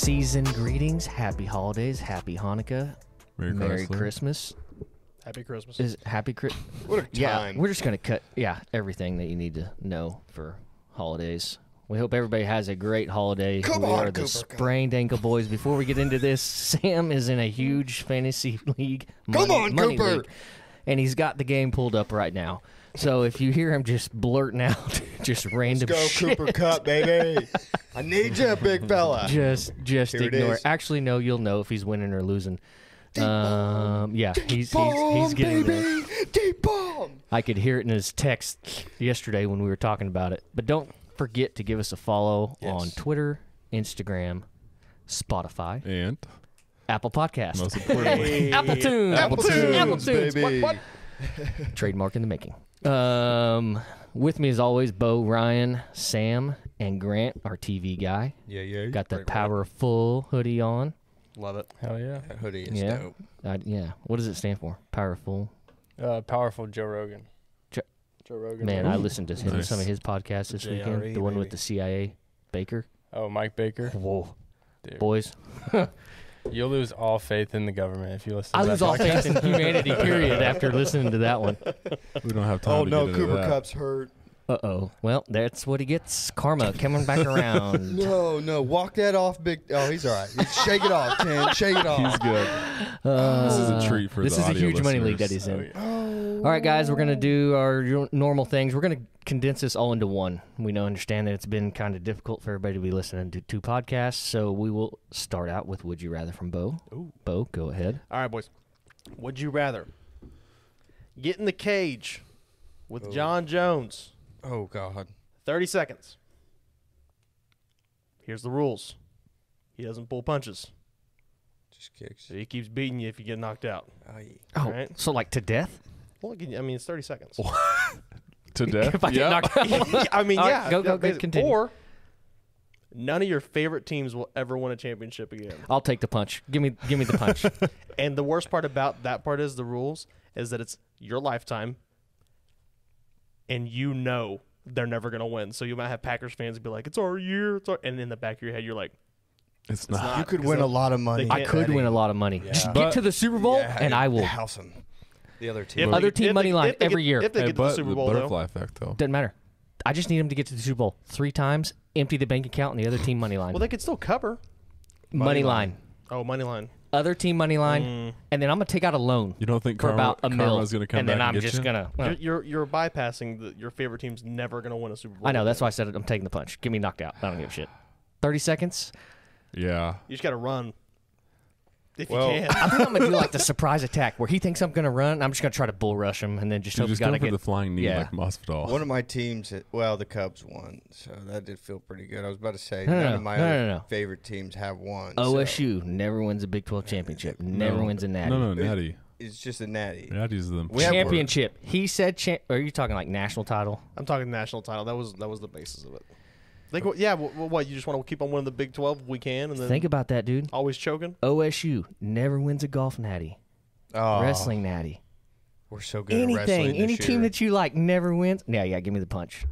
season greetings. Happy holidays. Happy Hanukkah. Merry Christmas. Happy Christmas. What a time. Yeah, we're just going to cut everything that you need to know for holidays. We hope everybody has a great holiday. Come we on, are the Cooper, Sprained Ankle Boys. Before we get into this, Sam is in a huge fantasy league. Money Cooper. league, and he's got the game pulled up right now. So if you hear him just blurting out just random Let's go, shit, Cooper Cup, baby. I need you, big fella. just Here it ignore is. it. Actually, no, you'll know if he's winning or losing. Yeah, he's Bomb, getting there. baby. Deep bomb. I could hear it in his text yesterday when we were talking about it. But don't forget to give us a follow on Twitter, Instagram, Spotify, and Apple Podcasts, most importantly, Apple Tunes, Apple Tunes, baby. What? Trademark in the making. With me as always, Bo, Ryan, Sam, and Grant, our TV guy. Yeah. Got the Powerful hoodie on. Love it. Hell yeah. That hoodie is Yeah. dope. Yeah. What does it stand for? Powerful. Powerful Joe Rogan. Jo- Joe Rogan. Man, I listened to Nice. some of his podcasts this weekend. JRE, The one with baby. the CIA Baker. Oh, Mike Baker. Whoa. Dude. Boys. You'll lose all faith in the government if you listen to I that lose all podcast. faith in humanity, period, after listening to that one. we don't have time Oh, to no, get into Cooper that. Cup's hurt. Uh-oh. Well, that's what he gets. Karma coming back around. No, walk that off, big. Oh, he's all right. Shake it off, Ken. Shake it off. He's good. This is a treat for This the is a audio huge money league that listeners. he's in. Oh, All right, guys, we're going to do our normal things. We're going to condense this all into one. We understand that it's been kind of difficult for everybody to be listening to two podcasts, so we will start out with Would You Rather from Bo. Ooh. Bo, go ahead. All right, boys. Would you rather get in the cage with John Jones? Oh, God. 30 seconds. Here's the rules. He doesn't pull punches. Just kicks. So he keeps beating you if you get knocked out. Aye. Oh, Right. so like to death? Well, I mean, it's 30 seconds. To death. If I get knocked out? I mean, All yeah. right, go, basically. continue. Or none of your favorite teams will ever win a championship again. I'll take the punch. Give me the punch. And the worst part about that part is the rules is that it's your lifetime, and you know they're never going to win. So you might have Packers fans be like, it's our year. And in the back of your head, you're like, It's not. not. You could because win a they'll- lot of money. they I could win a lot of money. Yeah. Just But- get to the Super Bowl, and I will. House them. The other If team. they Other get- team if they- money line if they every get- year. If they Hey, get to the but Super the Bowl, though. butterfly effect, though. Doesn't matter. I just need them to get to the Super Bowl 3 times, empty the bank account, and the other team money line. Well, they could still cover. money line. Oh, money line. Other team money line, and then I'm going to take out a loan You don't think for about a mil, Karma's going to come and back then I'm and get just you? going to... You're bypassing your favorite team's never going to win a Super Bowl. I know. That's why I said it. I'm taking the punch. Get me knocked out. I don't give a shit. 30 seconds. Yeah. You just got to run. If Well, you can. I think I'm going to do like the surprise attack where he thinks I'm going to run. I'm just going to try to bull rush him and then just You hope just he got go to for get... the flying knee Yeah. like Masvidal. One of my teams, the Cubs won, so that did feel pretty good. I was about to say, No, no, none no. of my No, other no, no. favorite teams have won. so OSU never wins a Big 12 championship. Never wins a natty. No, Natty. It's just a natty. Natty's the We have- Championship. He said are you talking like national title? I'm talking national title. That was the basis of it. Think, yeah, what, you just want to keep on winning the Big 12 if we can, and then Think about that, dude. always choking? OSU never wins a golf natty. Oh, Wrestling natty. We're so good at Anything. wrestling Any this team year. that you like never wins. Yeah, give me the punch.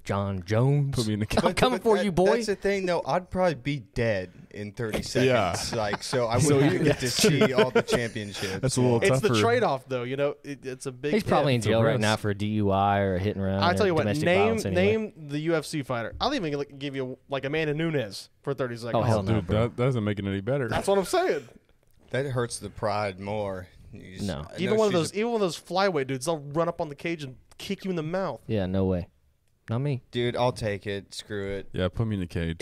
John Jones. Put me in the I'm coming for you, boy. That's the thing, though. I'd probably be dead in 30 seconds. Yeah. So I wouldn't even get to see all the championships. That's a little It's tougher. the trade-off, though. You know, it's a big. He's probably if. in jail right risk. now for a DUI or a hit and run. I tell or you what, domestic violence anyway. name the UFC fighter. I'll even give you like Amanda Nunes for 30 seconds. Oh, hell no. Dude, that doesn't make it any better. That's what I'm saying. That hurts the pride more. No. I Even know one of she's those flyweight dudes, they'll run up on the cage and kick you in the mouth. Yeah, no way. Not me. Dude, I'll take it. Screw it. Yeah, put me in the cage.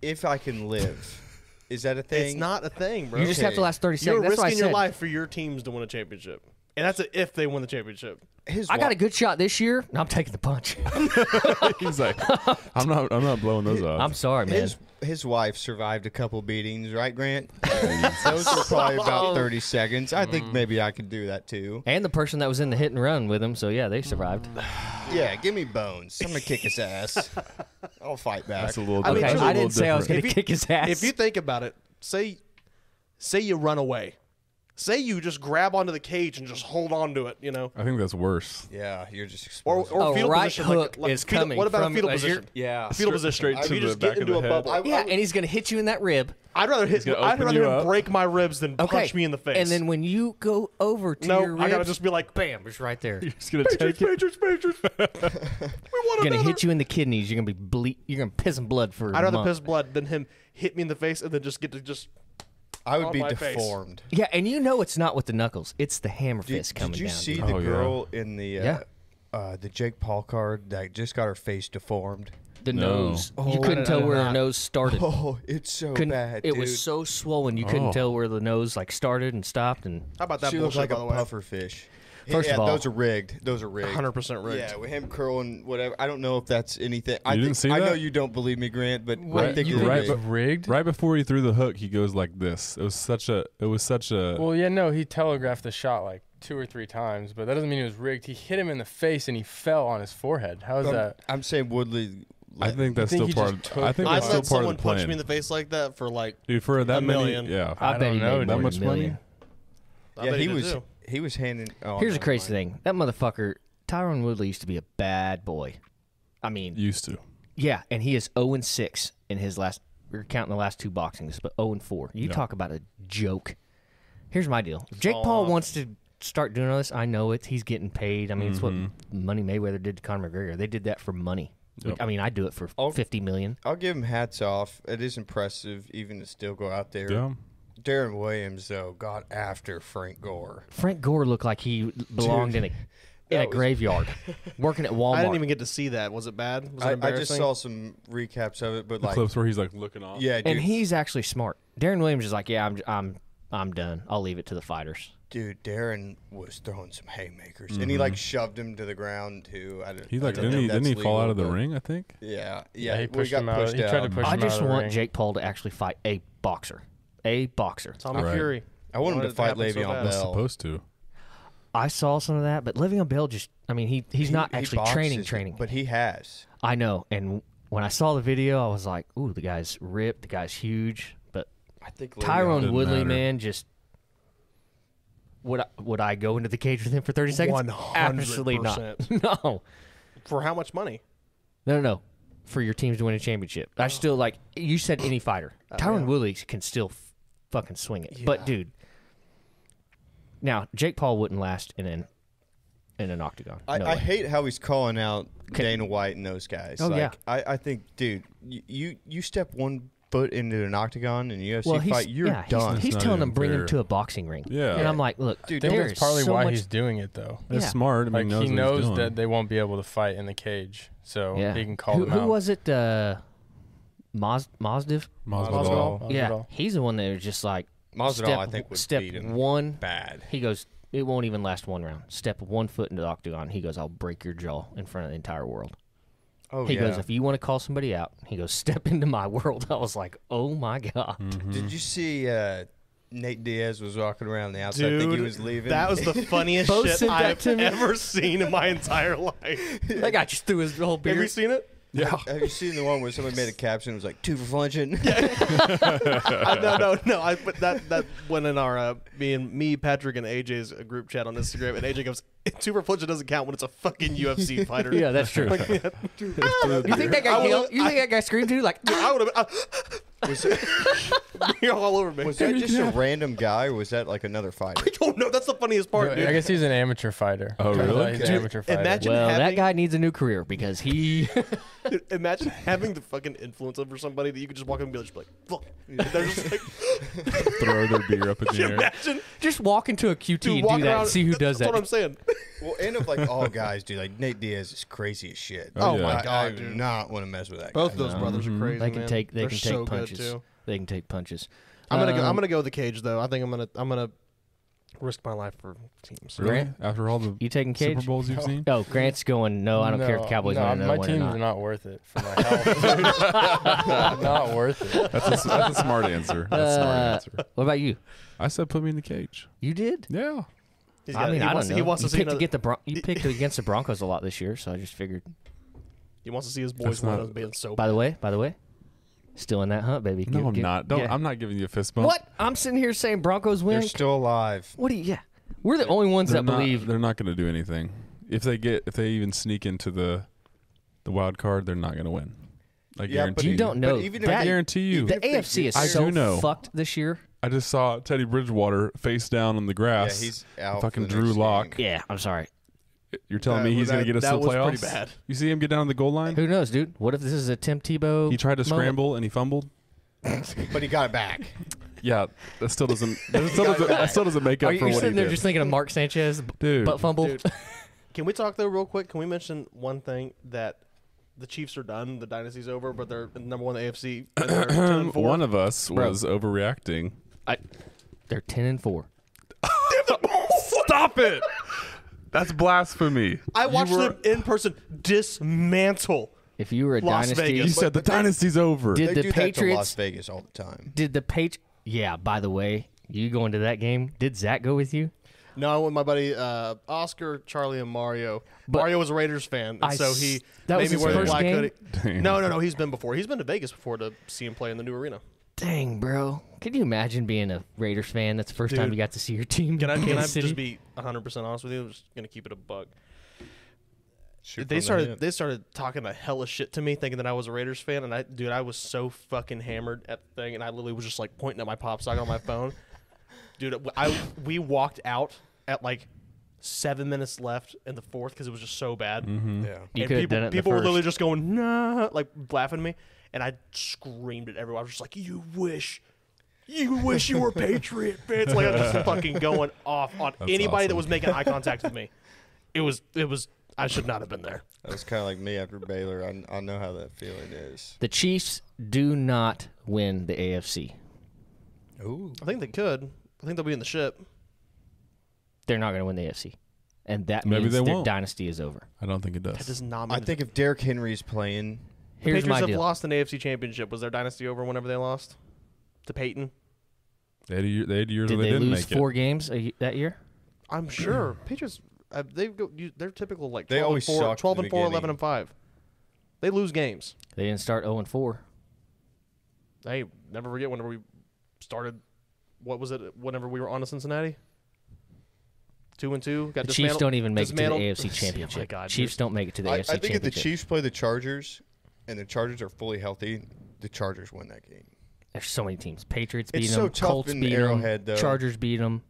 If I can live, is that a thing? It's not a thing, bro. You just have to last 30 You're seconds. That's what I risking your said. life for your teams to win a championship, and that's if they win the championship. I got a good shot this year. No, I'm taking the punch. He's like, I'm not blowing those off. I'm sorry, man. His wife survived a couple beatings, right, Grant? Those were probably about 30 seconds. I think maybe I could do that too. And the person that was in the hit and run with him, so yeah, they survived. Yeah, give me bones. I'm gonna kick his ass. I'll fight back. That's a little. I mean, Okay, that's a I little didn't say I was going different. to kick his ass. If you think about it, say you run away, Say you just grab onto the cage and just hold on to it, I think that's worse. Yeah, you're just Or exposed. fetal right position. hook like is fetal, coming what about from- a fetal as you're- position? yeah. Fetal position. straight If to you the just back get of into a the head. bubble. Yeah, and he's going to hit you in that rib. I'd rather hit. gonna I'd open rather you him up. break my ribs than Okay. punch me in the face. And then when you go over to no, your ribs, I gotta just be like, bam, it's right there. You're just gonna take it. Patriots. We want Going to another. hit you in the kidneys. You're going to be You're going to piss and blood for I'd a rather month. piss blood than him hit me in the face and then just get to just. I would on be my face. deformed. Yeah, and you know it's not with the knuckles. It's the hammer fist coming Did you down. see dude. the Oh, yeah. girl in the Yeah. the Jake Paul card that just got her face deformed? The No. nose. Oh, You couldn't I tell did where her not. nose started. Oh, it's so Couldn't- bad. it dude. was so swollen you couldn't Oh. tell where the nose like started and stopped. And How about that She looked bullshit? like by a the way, puffer fish. First of all- those are rigged. Those are rigged. 100% rigged. Yeah, with him curling whatever. I don't know if that's anything. You didn't see I know that? you don't believe me, Grant, but I Wait, think you it's think right, it's rigged. rigged? Right before he threw the hook, he goes like this. It was such a. Well, yeah, no, he telegraphed the shot like 2 or 3 times, but that doesn't mean it was rigged. He hit him in the face and he fell on his forehead. How is that? I'm saying Woodley. I think that's think still he part. just Of, took I think the I'd that's still let part someone of the punch plan. me in the face like that for like. Dude, for that a many, million. yeah. I bet he don't know, made that more much than a money? million. I Yeah, bet he did was. too. He was handing. Oh, Here's the never crazy mind. thing. That motherfucker, Tyron Woodley, used to be a bad boy. I mean, Used to. yeah, and he is 0-6 in his last. We're counting the last 2 boxings, but 0-4. You Yeah. talk about a joke. Here's my deal. If Jake all Paul off. wants to start doing all this, I know it. He's getting paid. I mean, it's what Mm-hmm. Money Mayweather did to Conor McGregor. They did that for money. Yep. I mean, I do it for Oh. $50 million. I'll give him hats off. It is impressive, even to still go out there. Yeah. Darren Williams, though, got after Frank Gore. Frank Gore looked like he belonged in a that was- graveyard, working at Walmart. I didn't even get to see that. Was it bad? Was it I embarrassing? just saw some recaps of it, but The like, clips where he's like looking off. yeah, dude, and he's actually smart. Darren Williams is like, yeah, I'm done. I'll leave it to the fighters. dude, Darren was throwing some haymakers, and he like shoved him to the ground too. He I like don't didn't know he if didn't he that's fall out legal, of the but- ring? I think. Yeah, Yeah, he we pushed got him out. pushed He tried to out. push I him just out of the want ring. Jake Paul to actually fight a boxer. A boxer. Tommy Right. Fury. I want him wanted to it fight happen so Le'Veon bad. He's Bell. supposed to. I saw some of that, but Le'Veon Bell just, I mean, he's not He actually boxes, training. but he has. I know. And when I saw the video, I was like, ooh, the guy's ripped. The guy's huge. But I think Tyrone Didn't Woodley, matter. man, just would I go into the cage with him for 30 seconds? 100%. Absolutely not. No. For how much money? No. For your teams to win a championship. I still like you said any fighter. Tyron yeah. Woodley can still fucking swing it. Yeah. But dude, now Jake Paul wouldn't last in an octagon. No I way. hate how he's calling out Dana White and those guys. Oh, like, yeah. I think, dude, you step one foot into an octagon in a UFC well, fight, you're done. He's not telling even them bring him fair. to a boxing ring. Yeah. And I'm like, look, Dude, I think there that's is partly so why much, he's doing it, though. That's Yeah. smart. I mean, Like, he what knows he's doing. that they won't be able to fight in the cage, so yeah. he can call who, them who out. was it? Mazdiv? Masvidal. Yeah, Masvidal. he's the one that was just like Masvidal, I think, would step beat him one. bad. He goes, it won't even last one round. Step 1 foot into the octagon. He goes, I'll break your jaw in front of the entire world. Oh, He yeah. goes, if you want to call somebody out, he goes, step into my world. I was like, oh my God. Did you see Nate Diaz was walking around the outside? I Dude, think he was leaving. that was the funniest Both shit sent that I've to me. ever seen in my entire life. That guy just threw his whole Have you beard. seen it? Have you seen the one where somebody made a caption? It was like 2 for flinching. No. I put that went in our me, Patrick, and AJ's group chat on Instagram, and AJ goes, "2 for flinching doesn't count when it's a fucking UFC fighter." Yeah, that's true. Like, yeah, You think that guy yelled? You think that guy screamed too? Like, I would have. Was it, You're all over me. was that just a random guy, or was that like another fighter? Oh no, that's the funniest part, dude. I guess he's an amateur fighter. Oh, really? He's an Dude, amateur fighter. imagine- well, that having- guy needs a new career because he. Dude, imagine having the fucking influence over somebody that you could just walk up and be like, "Fuck," and they're just like, Throw their beer up in the air. imagine. Just walk into a QT Dude, and walking do that around, and see who does that's that. what I'm saying. Well, and of like all guys, dude, like Nate Diaz is crazy as shit. Oh, yeah. my I God, do dude. not want to mess with that Both guy. of those brothers are crazy. They can man. take. They They're can so take good, punches. too. They can take punches. I'm gonna go with the cage though. I think I'm gonna risk my life for teams. Really? Grant? After all the You taking Cage? Super Bowls you've seen? Oh, Grant's going. No, I don't care if the Cowboys no, win another my one or teams not. are not worth it for my health. Not worth it. That's a smart answer. That's a smart answer. What about you? I said put me in the cage. You did. Yeah. He's I got- mean, he I wants don't to- know. He wants you to see picked, another- you picked against the Broncos a lot this year, so I just figured. He wants to see his boys That's win not- as being so. By the way, Still in that hunt, baby. No, I'm not. Don't. yeah. I'm not giving you a fist bump. What? I'm sitting here saying Broncos win. They're still alive. What do you? Yeah, we're the only ones They're that not, believe. they're not going to do anything. If they even sneak into the wild card, they're not going to win. I guarantee you don't know. even that, I guarantee you. the AFC is I so do know. fucked this year. I just saw Teddy Bridgewater face down on the grass. Yeah, he's out. Fucking for the Drew next Lock. game. Yeah, I'm sorry. You're telling me he's going to get us to that the was playoffs? pretty bad. You see him get down on the goal line? Who knows, dude? What if this is a Tim Tebow? He tried to moment? scramble and he fumbled. But he got it back. Yeah, that still doesn't. That still doesn't make up Are you for what he sitting there did. just thinking of Mark Sanchez Dude, butt fumble? Dude. Can we talk though real quick? Can we mention one thing that the Chiefs are done, the dynasty's over, but they're number one in the AFC. And they're 10-4. one of us Bro. was overreacting. They're 10-4. Stop it! That's blasphemy. I watched them in person dismantle. If you were a Las dynasty, You Vegas. said the dynasty's over. Did They the do that to Las Patriots? Vegas all the time. Did the Patriots? Yeah. By the way, you going to that game? Did Zach go with you? No, I went with my buddy Oscar, Charlie, and Mario. But Mario was a Raiders fan, and so he that made was me his wear the first black game? hoodie. Damn. No. He's been before. He's been to Vegas before to see him play in the new arena. Dang, bro. Could you imagine being a Raiders fan? That's the first time Dude. you got to see your team. Can I in Kansas City? just be 100% honest with you? I'm just gonna keep it a buck. Shoot They from the hip. started talking a hella shit to me, thinking that I was a Raiders fan, and I was so fucking hammered at the thing, and I literally was just like pointing at my pop socket on my phone. Dude, we walked out at like 7 minutes left in the fourth because it was just so bad. Mm-hmm. Yeah. You And could have done it in the people were first. literally just going, nah, like laughing at me, and I screamed at everyone. I was just like, you wish you were Patriot fans. Like I was just fucking going off on That's anybody that awesome. was making eye contact with me. It was. I should not have been there. That was kind of like me after Baylor. I know how that feeling is. The Chiefs do not win the AFC. Ooh. I think they could. I think they'll be in the ship. They're not going to win the AFC. And that Maybe means they their won't. dynasty is over. I don't think it That does. does not mean I think if Derrick Henry's playing, the Here's Patriots my have deal. lost an AFC championship. Was their dynasty over whenever they lost to Peyton? They had years Did where they they didn't lose make 4 games that year? I'm sure Patriots. They're typical like 12 They always and 4, sucked 12 in and the 4, beginning. 11 and 5. They lose games. They didn't start 0-4. Hey, never forget whenever we started. What was it? Whenever we were on to Cincinnati. 2-2. Got The Chiefs dismantled- don't even make it to the dismantled- AFC Oh my Championship. God, Chiefs don't make it to the I AFC think if the Championship. Chiefs play the Chargers and the Chargers are fully healthy, the Chargers win that game. There's so many teams. Patriots It's beat so them. tough Colts in beat Arrowhead, them. though. Chargers beat them.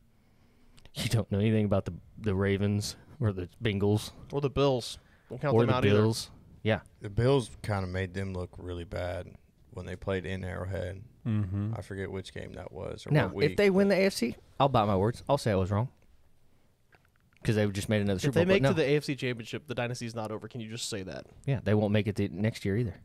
You don't know anything about the Ravens or the Bengals Or the Bills. Don't count or them the out Bills. Yeah. The Bills kind of made them look really bad when they played in Arrowhead. Mm-hmm. I forget which game that was. Or Now, what week. if they win the AFC, I'll bite my words. I'll say I was wrong. Because they just made another If Super they Bowl. make but to no. the AFC Championship, the dynasty's not over. Can you just say that? Yeah, they won't make it the next year either.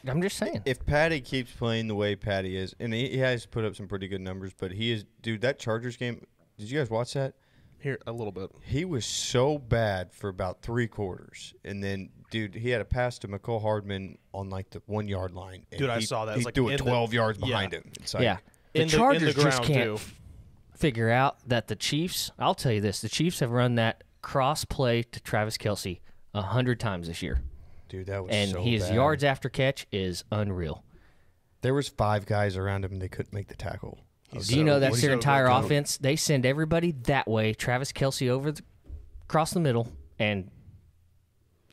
I'm just saying. If Patty keeps playing the way Patty is, and he has put up some pretty good numbers, but he is, dude, that Chargers game, did you guys watch that? Here, a little bit. He was so bad for about 3 quarters. And then, dude, he had a pass to McCole Hardman on like the 1 yard line. And Dude, I saw that. It was He'd like do it in the- 12 yards yeah. behind him. It's like, Yeah. The In the Chargers just ground, can't too. figure out that the Chiefs, I'll tell you this, the Chiefs have run that cross play to Travis Kelce 100 times this year. dude, that was And so his bad. yards after catch is unreal. There was 5 guys around him and they couldn't make the tackle. Do you know that's he's their so entire good. offense? They send everybody that way. Travis Kelce across the middle, and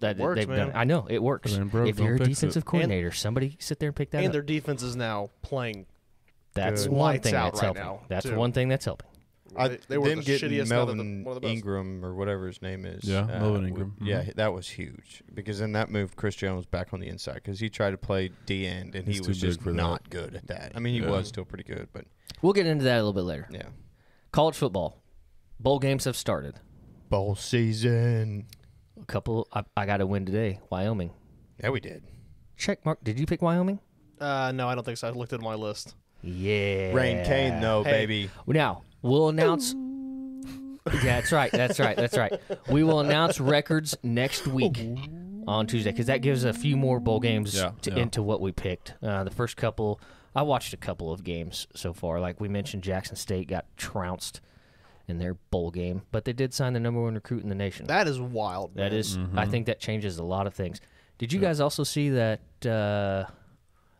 that Works, they've man. done. I know it works. And then Bro If you're a don't fix defensive it. coordinator, somebody sit there and pick that And up. their defense is now playing. That's good. one Lights thing out that's right helping. now, That's too. one thing that's helping. They were them the getting shittiest out of Melvin one of the best. Ingram or whatever his name is. Yeah, Melvin Ingram. Yeah, that was huge because then that moved Chris Jones back on the inside because he tried to play D end and He's he too was big just for that. not good at that. I mean, he Yeah. was still pretty good, but We'll get into that a little bit later. yeah. College football, bowl games have started. Bowl season. A couple. I got a win today. Wyoming. Yeah, we did. Check mark. Did you pick Wyoming? No, I don't think so. I looked at my list. Yeah. Rain Kane, though, Hey. baby. Now we'll announce. Yeah, that's right. That's right. That's right. We will announce records next week on Tuesday because that gives a few more bowl games Yeah, yeah. into what we picked. The first couple, I watched a couple of games so far. Like we mentioned, Jackson State got trounced in their bowl game, but they did sign the #1 recruit in the nation. That is wild. That man. is, I think that changes a lot of things. Did you guys also see that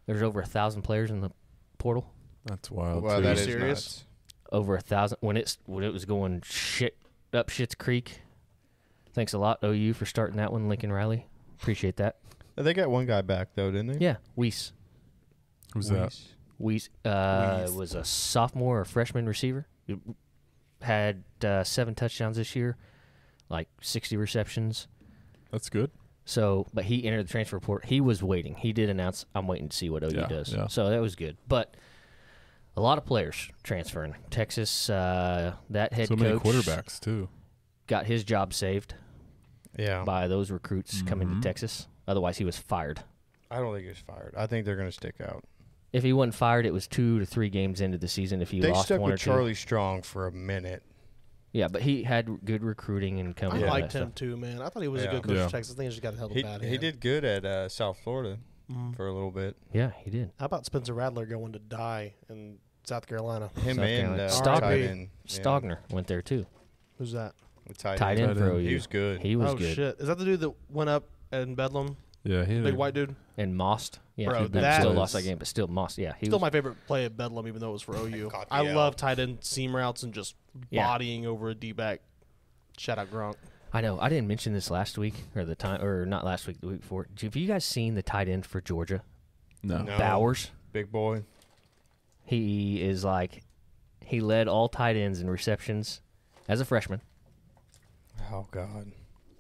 There's over 1,000 players in the portal. That's wild. Well, too. that is serious? nuts. Over 1,000 when it was going up Shit's Creek. Thanks a lot, OU, for starting that one, Lincoln Riley. Appreciate that. They got one guy back though, didn't they? Yeah, Weiss. Who's that? Weiss was a sophomore or freshman receiver. He had 7 touchdowns this year, like 60 receptions. That's good. So, but he entered the transfer report. He was waiting. He did announce, I'm waiting to see what OU does. Yeah. So that was good. But a lot of players transferring. Texas, that head So coach many quarterbacks too. got his job saved Yeah. by those recruits coming to Texas. Otherwise, he was fired. I don't think he was fired. I think they're going to stick out. If he wasn't fired, it was 2 to 3 games into the season. If he They lost stuck one or with two, Charlie Strong for a minute. yeah, but he had good recruiting and I coming. and all liked that him stuff. too, man. I thought he was a Yeah. good coach Yeah. for Texas. I think he just got held a bad hand. He did good at South Florida for a little bit. Yeah, he did. How about Spencer Rattler going to die in South Carolina? Him South and Carolina. tight Stogner. end. Yeah, Stogner went there too. Who's that? the tight Tight end. end for OU. He was good. He was Oh good. shit! Is that the dude that went up in Bedlam? Yeah, he had Big a- white dude. And Most. Yeah, Bro, he that still was- lost that game, but still Most. Yeah, he Still was. my favorite play at Bedlam, even though it was for OU. Caught the I L. love tight end seam routes and just Yeah. bodying over a D-back. Shout out Gronk. I know. I didn't mention this last week or not last week, the week before. Have you guys seen the tight end for Georgia, No. No. Bowers? Big boy. He is like, he led all tight ends in receptions as a freshman. Oh God.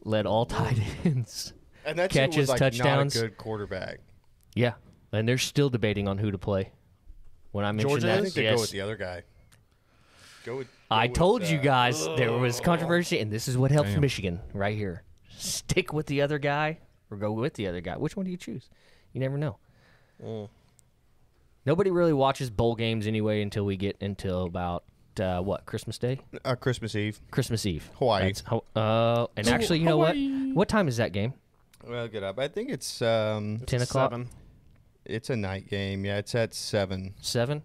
Led all tight ends. And that Catches, was like touchdowns. not a good quarterback. Yeah, and they're still debating on who to play. When I mentioned Georgia that, I think they yes. go with the other guy. I told you guys. guys there was controversy, and this is what helps Damn. Michigan right here. Stick with the other guy or go with the other guy. Which one do you choose? You never know. Nobody really watches bowl games anyway until we get until about Christmas Day, Christmas Eve. Christmas Eve, Hawaii. And actually, you know what? What time is that game? Well, get up. I think it's 10 o'clock. 7. it's a night game. Yeah, it's at 7. 7.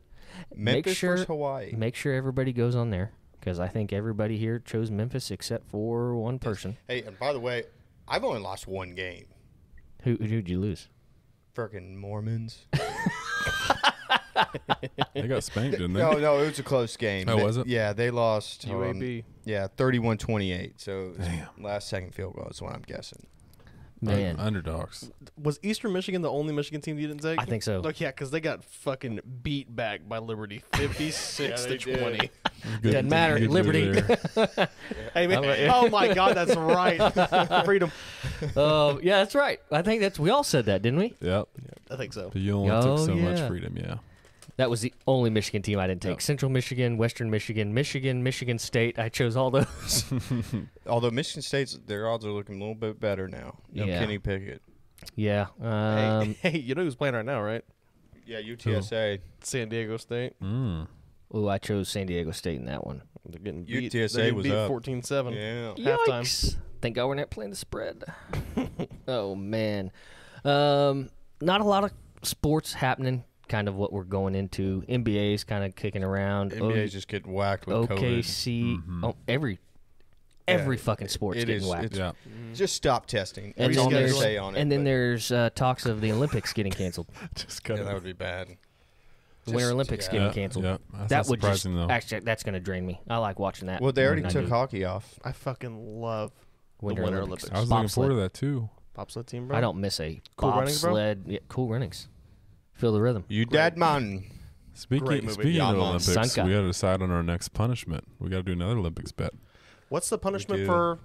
Memphis sure- versus Hawaii. Make sure everybody goes on there because I think everybody here chose Memphis except for one person. Hey, and by the way, I've only lost one game. Who'd you lose? Frickin' Mormons. They got spanked, didn't they? No, it was a close game. Oh, They- was it? Yeah, they lost. hold on. UAB. Yeah, 31-28. So it was Damn. last second field goal is what I'm guessing. Man, Underdogs. Was Eastern Michigan the only Michigan team you didn't take? I think so. Look, yeah, because they got fucking beat back by Liberty, 56 Yeah, they to 20. Good- Doesn't matter. good Liberty. there. Hey man, oh my God, that's right. Freedom. yeah, that's right. I think we all said that, didn't we? Yep. I think so. But you only Oh, took so much yeah. freedom, yeah. That was the only Michigan team I didn't take. Yep. Central Michigan, Western Michigan, Michigan State. I chose all those. Although Michigan State's, their odds are looking a little bit better now. No Yeah. Kenny Pickett. Yeah. Hey, you know who's playing right now, right? Yeah, UTSA. San Diego State. I chose San Diego State in that one. They're getting beat. UTSA they're getting was beat up. 14-7. Yeah. Halftime. Yikes. Thank God we're not playing the spread. Oh, man. Not a lot of sports happening, kind of what we're going into. NBA's kind of kicking around. NBA's just getting whacked with COVID. OKC. Oh, every fucking sport's It getting is. whacked. It's- Yeah. Just stop testing. And That's then all I'm going to there's, say on it. and then but- there's talks of the Olympics getting canceled. Just cut yeah, it. that would be bad. The Winter Just- Olympics yeah. getting canceled. Yeah. That's That not would just surprising, though. actually that's going to drain me. I like watching that. Well, they already more than I took do hockey off. I fucking love Winter the Winter Olympics. Olympics. I was looking Bobsled. forward to that, too. Bobsled team, bro. I don't miss a Cool runnings, bro? bobsled. Yeah, cool runnings. Feel the rhythm. You dead man. Speaking Great movie. speaking Yeah, of I'm on Olympics, Sanka. we got to decide on our next punishment. We got to do another Olympics bet. What's the punishment do. for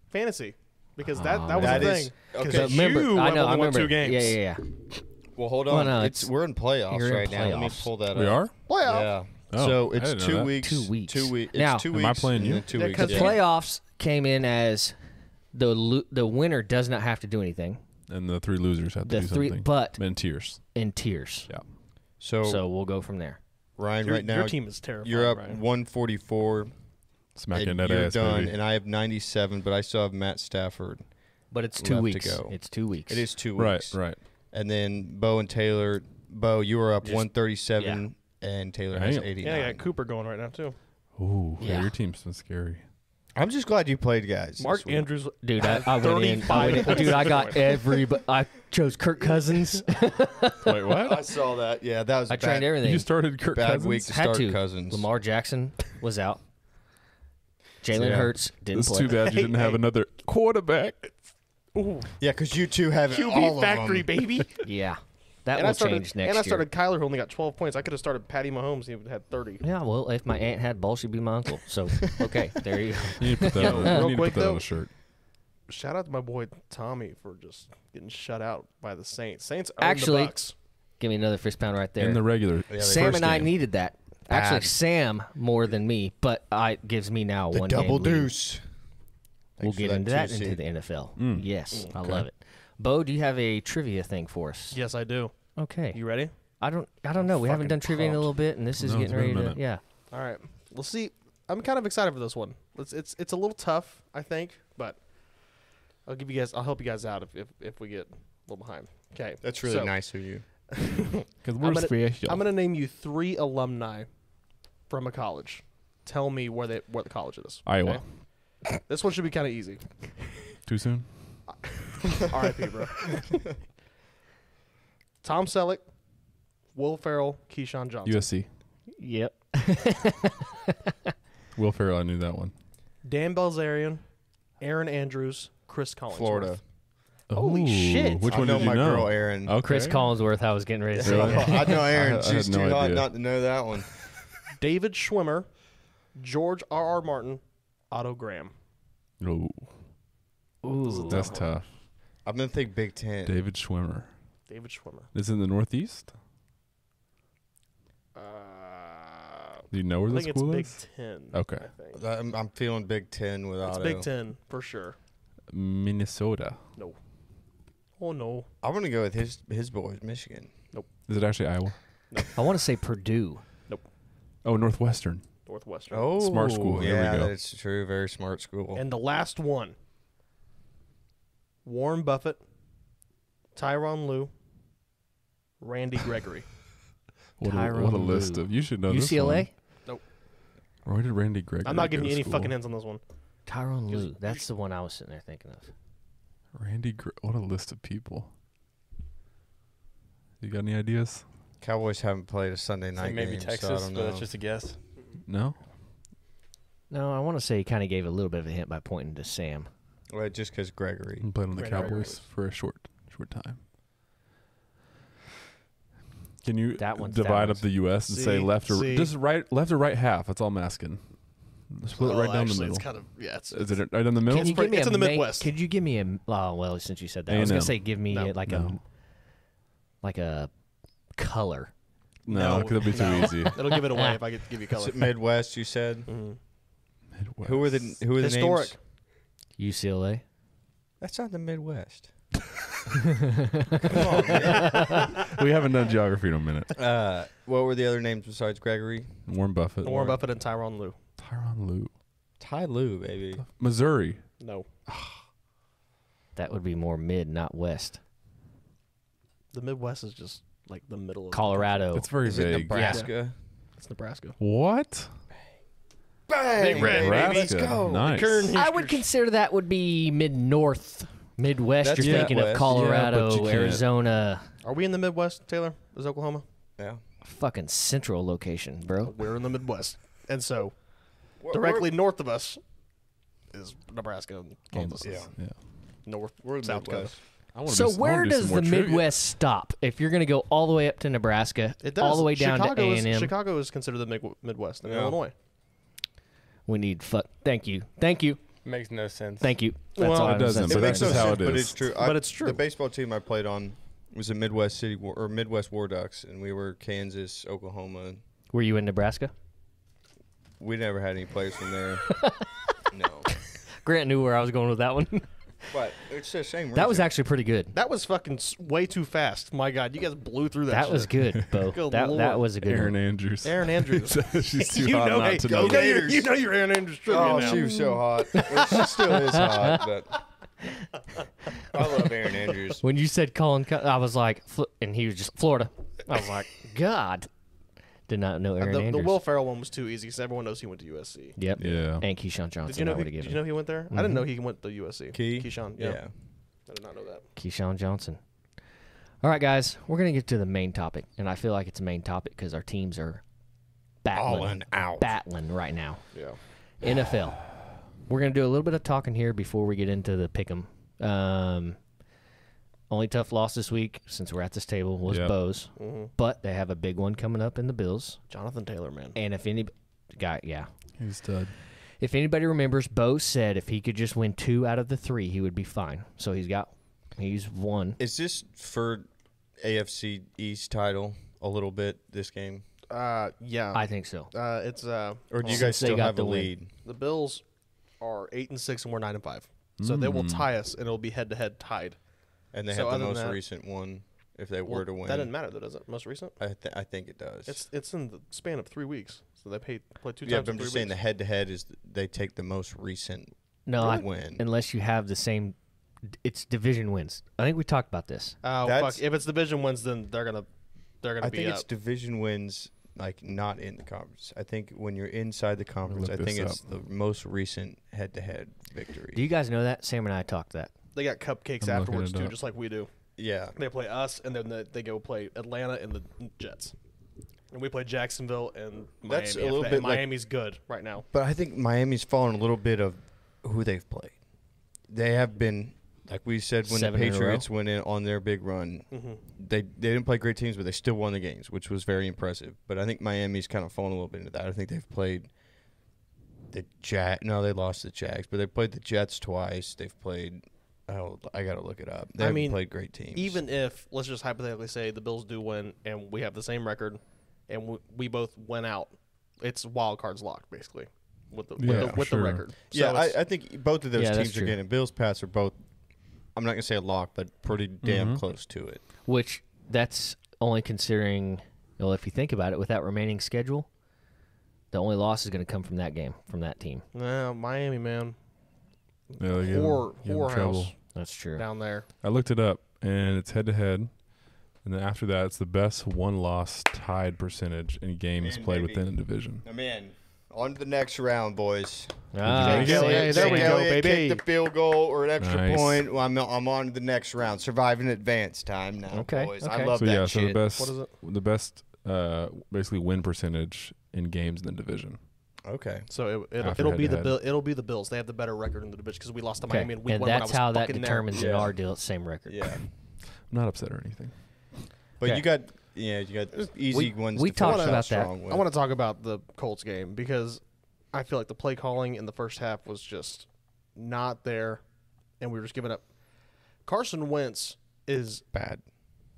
fantasy? Because that was That the is- thing. okay. Because But remember, you I have know. I only won remember. 2 games. Yeah. Well, hold Well, on. no, it's- we're in playoffs you're in right now. Let me playoffs. pull that We up. are? Playoff. Yeah. Oh, So I it's didn't know 2 that. weeks. 2 weeks. 2 weeks. Now- it's 2 Am weeks. I playing and you? then 2 Yeah, weeks. 'cause Yeah. Playoffs came in as the winner does not have to do anything. And the 3 losers have to The do 3, something. but In tiers. in tiers. Yeah. So we'll go from there. Ryan, Your, right now your team is terrifying. you're up Ryan. 144. Smacking and that you're ass, done, baby. and I have 97, but I still have Matt Stafford. But it's 2 Left to weeks. go. It's 2 weeks. It is 2 Right, weeks. right. And then Bo and Taylor. Bo, you were up Just- 137, and Taylor has Damn. 89. Yeah, I got Cooper going right now, too. Ooh, yeah. Yeah. Your team's been scary. I'm just glad you played, guys. Mark this week. Andrews. Dude, had I went in. 35 Dude, I got I chose Kirk Cousins. Wait, what? I saw that. Yeah, that was I a trained bad, everything. You started Kirk bad Cousins? week to Had start to. Cousins. Lamar Jackson was out. Jalen Yeah. Hurts didn't It's play. too bad you didn't have another quarterback. Ooh, Yeah, because you two have all QB of factory, them. baby. Yeah, that And will I started, change next and I year. started Kyler, who only got 12 points. I could have started Patty Mahomes. He would have had 30. Yeah, well, if my aunt had balls, she'd be my uncle. So, okay, there you go. You need to put that, Yo, on, real you need to quick, put that on though. a shirt. Shout out to my boy Tommy for just getting shut out by the Saints. Saints own Actually, the Bucks. Give me another fist pound right there. In the regular. Yeah, they- Sam first and I game. needed that. Actually, Bad. Sam more than me, but it gives me now The one double game lead. deuce. We'll Thanks get for into that 2C. into the NFL. Mm. Yes, I Okay. love it. Bo, do you have a trivia thing for us? Yes, I do. Okay. You ready? I don't know. We haven't fucking done trivia in a pumped. little bit, and this is No, getting it's been ready a to. minute. Yeah. All right. We'll see. I'm kind of excited for this one. It's a little tough, I think, but I'll help you guys out if we get a little behind. Okay. That's really so, nice of you. Because I'm we're gonna- special. I'm gonna name you 3 alumni from a college. Tell me what the college it is. Iowa. okay? This one should be kind of easy. Too soon? R.I.P. bro. Tom Selleck, Will Ferrell, Keyshawn Johnson. USC. Yep. Will Ferrell, I knew that one. Dan Bilzerian, Aaron Andrews, Chris Collinsworth. Florida. Holy Ooh, shit. Which I one know did you my know? girl Erin. Okay. Chris Collinsworth. I was getting ready to say. Really? I know Erin. I She's had no too hot idea. not to know that one. David Schwimmer, George R.R. Martin, Otto Graham. Ooh, Ooh. that's tough. I'm gonna think Big Ten. David Schwimmer. David Schwimmer. Is it in the Northeast? Do you know where I the think it's school Big is? Ten. Okay. I think. I'm feeling Big Ten with It's Otto. Big Ten for sure. Minnesota. No. Oh no. I'm gonna go with his boys, Michigan. Is it actually Iowa? I want to say Purdue. Oh, Northwestern. Northwestern. Oh, Smart school. There we Yeah, go. that's true. Very smart school. And the last one. Warren Buffett, Tyronn Lue, Randy Gregory. What a Tyronn list Lue. of. You should know this UCLA. one. Where did Randy Gregory I'm not go giving to you any school? fucking hints on this one. Tyronn Lue. That's the one I was sitting there thinking of. What a list of people. You got any ideas? Cowboys haven't played a Sunday Say night maybe game, so I Texas, don't but know. that's just a guess. No? No, I want to say he kind of gave a little bit of a hint by pointing to Sam. Well, just because Gregory. I'm playing on the Randy Cowboys for a short time. Can you That one's- divide that up the U.S. and say See, left or see. just left or right half? That's all I'm asking. Split it right down the middle. It's kind of it's Is it right down the middle? Can you give me it's a in the ma- Midwest. Could you give me a? Oh well, since you said that, I was gonna A&M. say give me No. like a color. No, No, because it'd be too no. easy. It'll give it away if I could give you Is color. it Midwest? You said. Mhm. Midwest. Who are the Historic. names? UCLA. That's not the Midwest. We haven't done geography in a minute. What were the other names besides Gregory? Warren Buffett. Warren Buffett and Tyronn Lue. Tyronn Lue. Ty Lue, baby. Missouri. No. That would be more mid, not west. The Midwest is just like the middle of Colorado. It's very Is it vague. Nebraska? It's Nebraska. What? Bang! Big red, baby. Let's go. Nice. Kern- I would consider that would be mid north, Midwest. That's You're thinking of Midwest. Colorado, Yeah, but you can't- Arizona, Are we in the Midwest, Taylor? Is Oklahoma? Yeah. fucking central location, bro. We're in the Midwest. And so We're- directly north of us is Nebraska and Kansas. Yeah. Yeah. North, We're in the South Dakota. Midwest. So where does the Midwest stop? If you're going to go all the way up to Nebraska, It does. all the way down Chicago to is, A&M, Chicago is considered the Midwest in Yeah. Illinois. we need Thank you. Makes no sense. Thank you. That's Well, all it I'm doesn't, saying. but that's just how it but is. it's true. But it's true. The baseball team I played on was the Midwest Midwest War Ducks, and we were Kansas, Oklahoma. Were you in Nebraska? We never had any players from there. No, Grant knew where I was going with that one. but it's the same. That was region. actually pretty good. That was fucking way too fast. My God, you guys blew through that. That was shit. good, Bo. Good that Lord. was a good Aaron one. Andrews. Aaron Andrews. She's too you hot know, not hey, to you know. know, you're Aaron Andrews trivia Oh, now. she was so hot. Well, she still is hot, but I love Aaron Andrews. When you said Colin, I was like, and he was just Florida. I was like, God, Did not know Aaron The Andrews. Will Ferrell one was too easy because everyone knows he went to USC. Yep. Yeah. And Keyshawn Johnson. Did you know? I would've Did given you know he went there? I didn't know he went to USC. Keyshawn. Yeah. Yeah. I did not know that. Keyshawn Johnson. All right, guys, we're going to get to the main topic, and I feel like it's a main topic because our teams are battling right now. Yeah. NFL. We're going to do a little bit of talking here before we get into the pick'em. Only tough loss this week, since we're at this table, was Yep. Bo's. Mm-hmm. But they have a big one coming up in the Bills. Jonathan Taylor, man. And if any guy, yeah. He's stud. If anybody remembers, Bo said if he could just win 2 out of the 3, he would be fine. So he's won. Is this for AFC East title a little bit, this game? Yeah. I think so. It's Or do you Since guys they still got have the a win. lead? the Bills are 8-6 and we're 9-5. So they will tie us and it'll be head to head tied. And they So have the other than most that- recent one if they were to win. That doesn't matter, though, does it? Most recent? I think it does. It's in the span of 3 weeks. So they play 2 yeah, times but I'm in 3 just saying the weeks. head-to-head is they take the most recent No, win. unless you have the same. It's division wins. I think we talked about this. Oh, That's- fuck. If it's division wins, then they're gonna I be think up. it's division wins, like not in the conference. I think when you're inside the conference, I look think this it's the most recent head-to-head victory. Do you guys know that? Sam and I talked that. They got cupcakes I'm looking afterwards, it too, up. just like we do. Yeah. They play us, and then they go play Atlanta and the Jets. And we play Jacksonville and Miami. That's a after little that. bit And like- Miami's good right now. But I think Miami's fallen a little bit of who they've played. They have been, like we said, when 7 the in a row. Patriots went in on their big run, they didn't play great teams, but they still won the games, which was very impressive. But I think Miami's kind of fallen a little bit into that. I think they've played the No, they lost the Jags, but they played the Jets twice. They've played. Oh, I got to look it up. They haven't played great teams. Even if, let's just hypothetically say the Bills do win and we have the same record and we both went out, it's wild cards locked, basically, with the sure. record. Yeah, So it's- I think both of those Yeah, that's teams are true. getting Bills, Pats are both. I'm not gonna say a lock, but pretty damn close to it. Which that's only considering. Well, if you think about it, with that remaining schedule, the only loss is going to come from that game, from that team. no, Miami, man. Yeah, they give him Whorehouse trouble. That's true. down there. I looked it up, and it's head-to-head. And then after that, it's the best one-loss tied percentage in games Man, played baby. within a division. I'm in. On to the next round, boys. Ah, Jake see, Elliott, there we Jake go, Elliott baby. kicked the field goal or an extra Nice. point. Well, I'm on to the next round. Survive in advance time now, Okay, boys. okay. I love So that yeah, shit. so the best, What is it? the best, basically win percentage in games in the division. Okay. So After it'll be the head-to-head. it'll be the Bills. They have the better record in the division because we lost to Okay. Miami in week And 1 when I that's was how that fucking determines there. in Yeah. our deal same record. Yeah. I'm not upset or anything. But Okay. you got easy ones. we to talked finish out about that. strong with. I want to talk about the Colts game because I feel like the play calling in the first half was just not there, and we were just giving up. Carson Wentz is bad.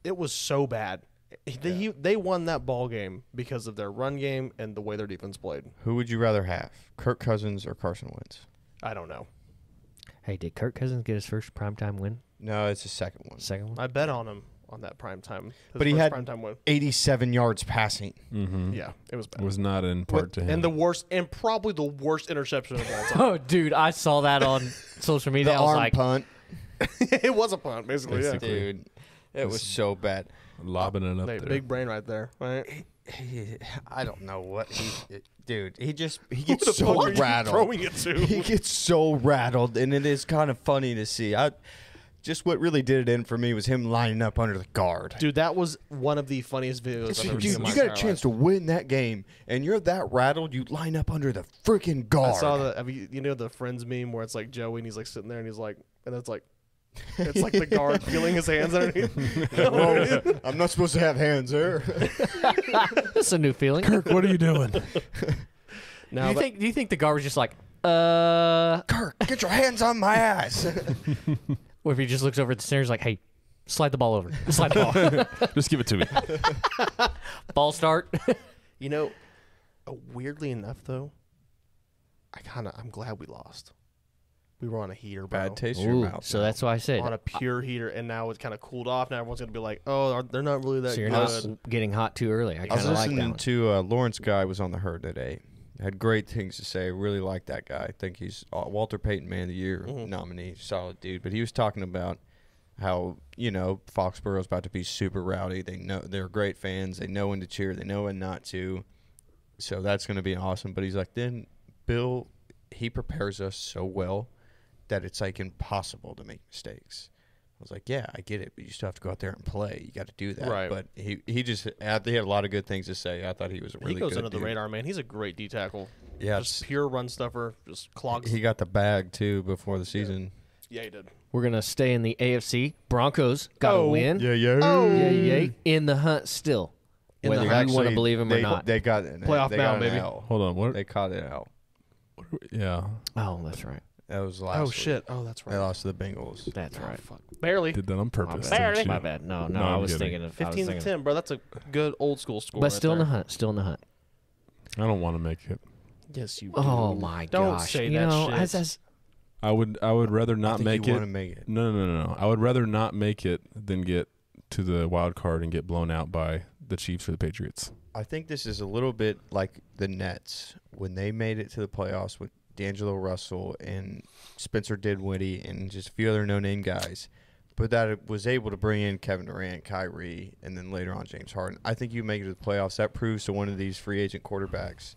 it was so bad. They won that ball game because of their run game and the way their defense played. Who would you rather have, Kirk Cousins or Carson Wentz? I don't know. Hey, did Kirk Cousins get his first primetime win? No, it's the second one. Second one? I bet on him on that prime time. But he had primetime win. 87 yards passing. Mm-hmm. Yeah, it was bad. It was not in part to him. And the worst, and probably the worst interception of all time. Oh, dude, I saw that on social media. The I was arm like, punt, It was a punt, basically. Yeah. Basically. dude. It was so bad. lobbing it up Hey, there. big brain right there, right? I don't know what dude. He Who gets the so fuck are you rattled. throwing it to? He gets so rattled, and it is kind of funny to see. Just what really did it in for me was him lining up under the guard. Dude, that was one of the funniest videos I've ever seen Dude, in my you got a entire chance life. to win that game, and you're that rattled, you line up under the freaking I guard. saw the, you know, the Friends meme where it's like Joey and he's like sitting there and he's like, and it's like the guard feeling his hands underneath. Whoa, I'm not supposed to have hands there. that's a new feeling. Kirk, what are you doing? Now, do you think the guard was just like, Kirk, get your hands on my ass. or if he just looks over at the center, he's like, hey, slide the ball over. Slide the ball. Just give it to me. Ball start. you know, weirdly enough though, I'm glad we lost. We were on a heater, bro. Bad taste in your Ooh, mouth. so that's why I said. On a pure heater, and now it's kind of cooled off. Now everyone's gonna be like, "Oh, they're not really that So you're good." not getting hot too early. I I was kind of like that listening one. to Lawrence Guy was on the herd today. Had great things to say. Really like that guy. I think he's Walter Payton Man of the Year nominee. Solid dude. But he was talking about how, Foxborough's about to be super rowdy. They know they're great fans. They know when to cheer. They know when not to. So that's going to be awesome. But he's like, then Bill, he prepares us so well that it's like impossible to make mistakes. I was like, yeah, I get it, but you still have to go out there and play. You got to do that. Right. But he had a lot of good things to say. I thought he was a really good He goes under the dude. radar, man. He's a great D tackle. Yeah, Just pure run stuffer. Just clogs. he got the bag too before the season. Yeah, he did. We're going to stay in the AFC. Broncos got a win. Yeah. Yay. In the hunt still. In Whether the you hunt. want to believe him or not. They got it. Playoff they bound, got an baby. L. Hold on. What? They caught it out. Yeah. Oh, that's right. That was last. Oh, week. shit. Oh, that's They right. lost to the Bengals. That's right. Fuck. Barely. Did that on purpose. Barely. didn't you? My bad. No, No, I I'm was kidding. thinking of 15 to 10, bro. That's a good old school score. But right still in there. the hunt. Still in the hunt. I don't want to make it. Yes, you do. Oh, my Don't gosh. say you that know, shit. as I would rather not make you it. want to make it. No. I would rather not make it than get to the wild card and get blown out by the Chiefs or the Patriots. I think this is a little bit like the Nets when they made it to the playoffs with D'Angelo Russell and Spencer Dinwiddie and just a few other no-name guys, but that it was able to bring in Kevin Durant, Kyrie, and then later on James Harden. I think you make it to the playoffs. That proves to one of these free agent quarterbacks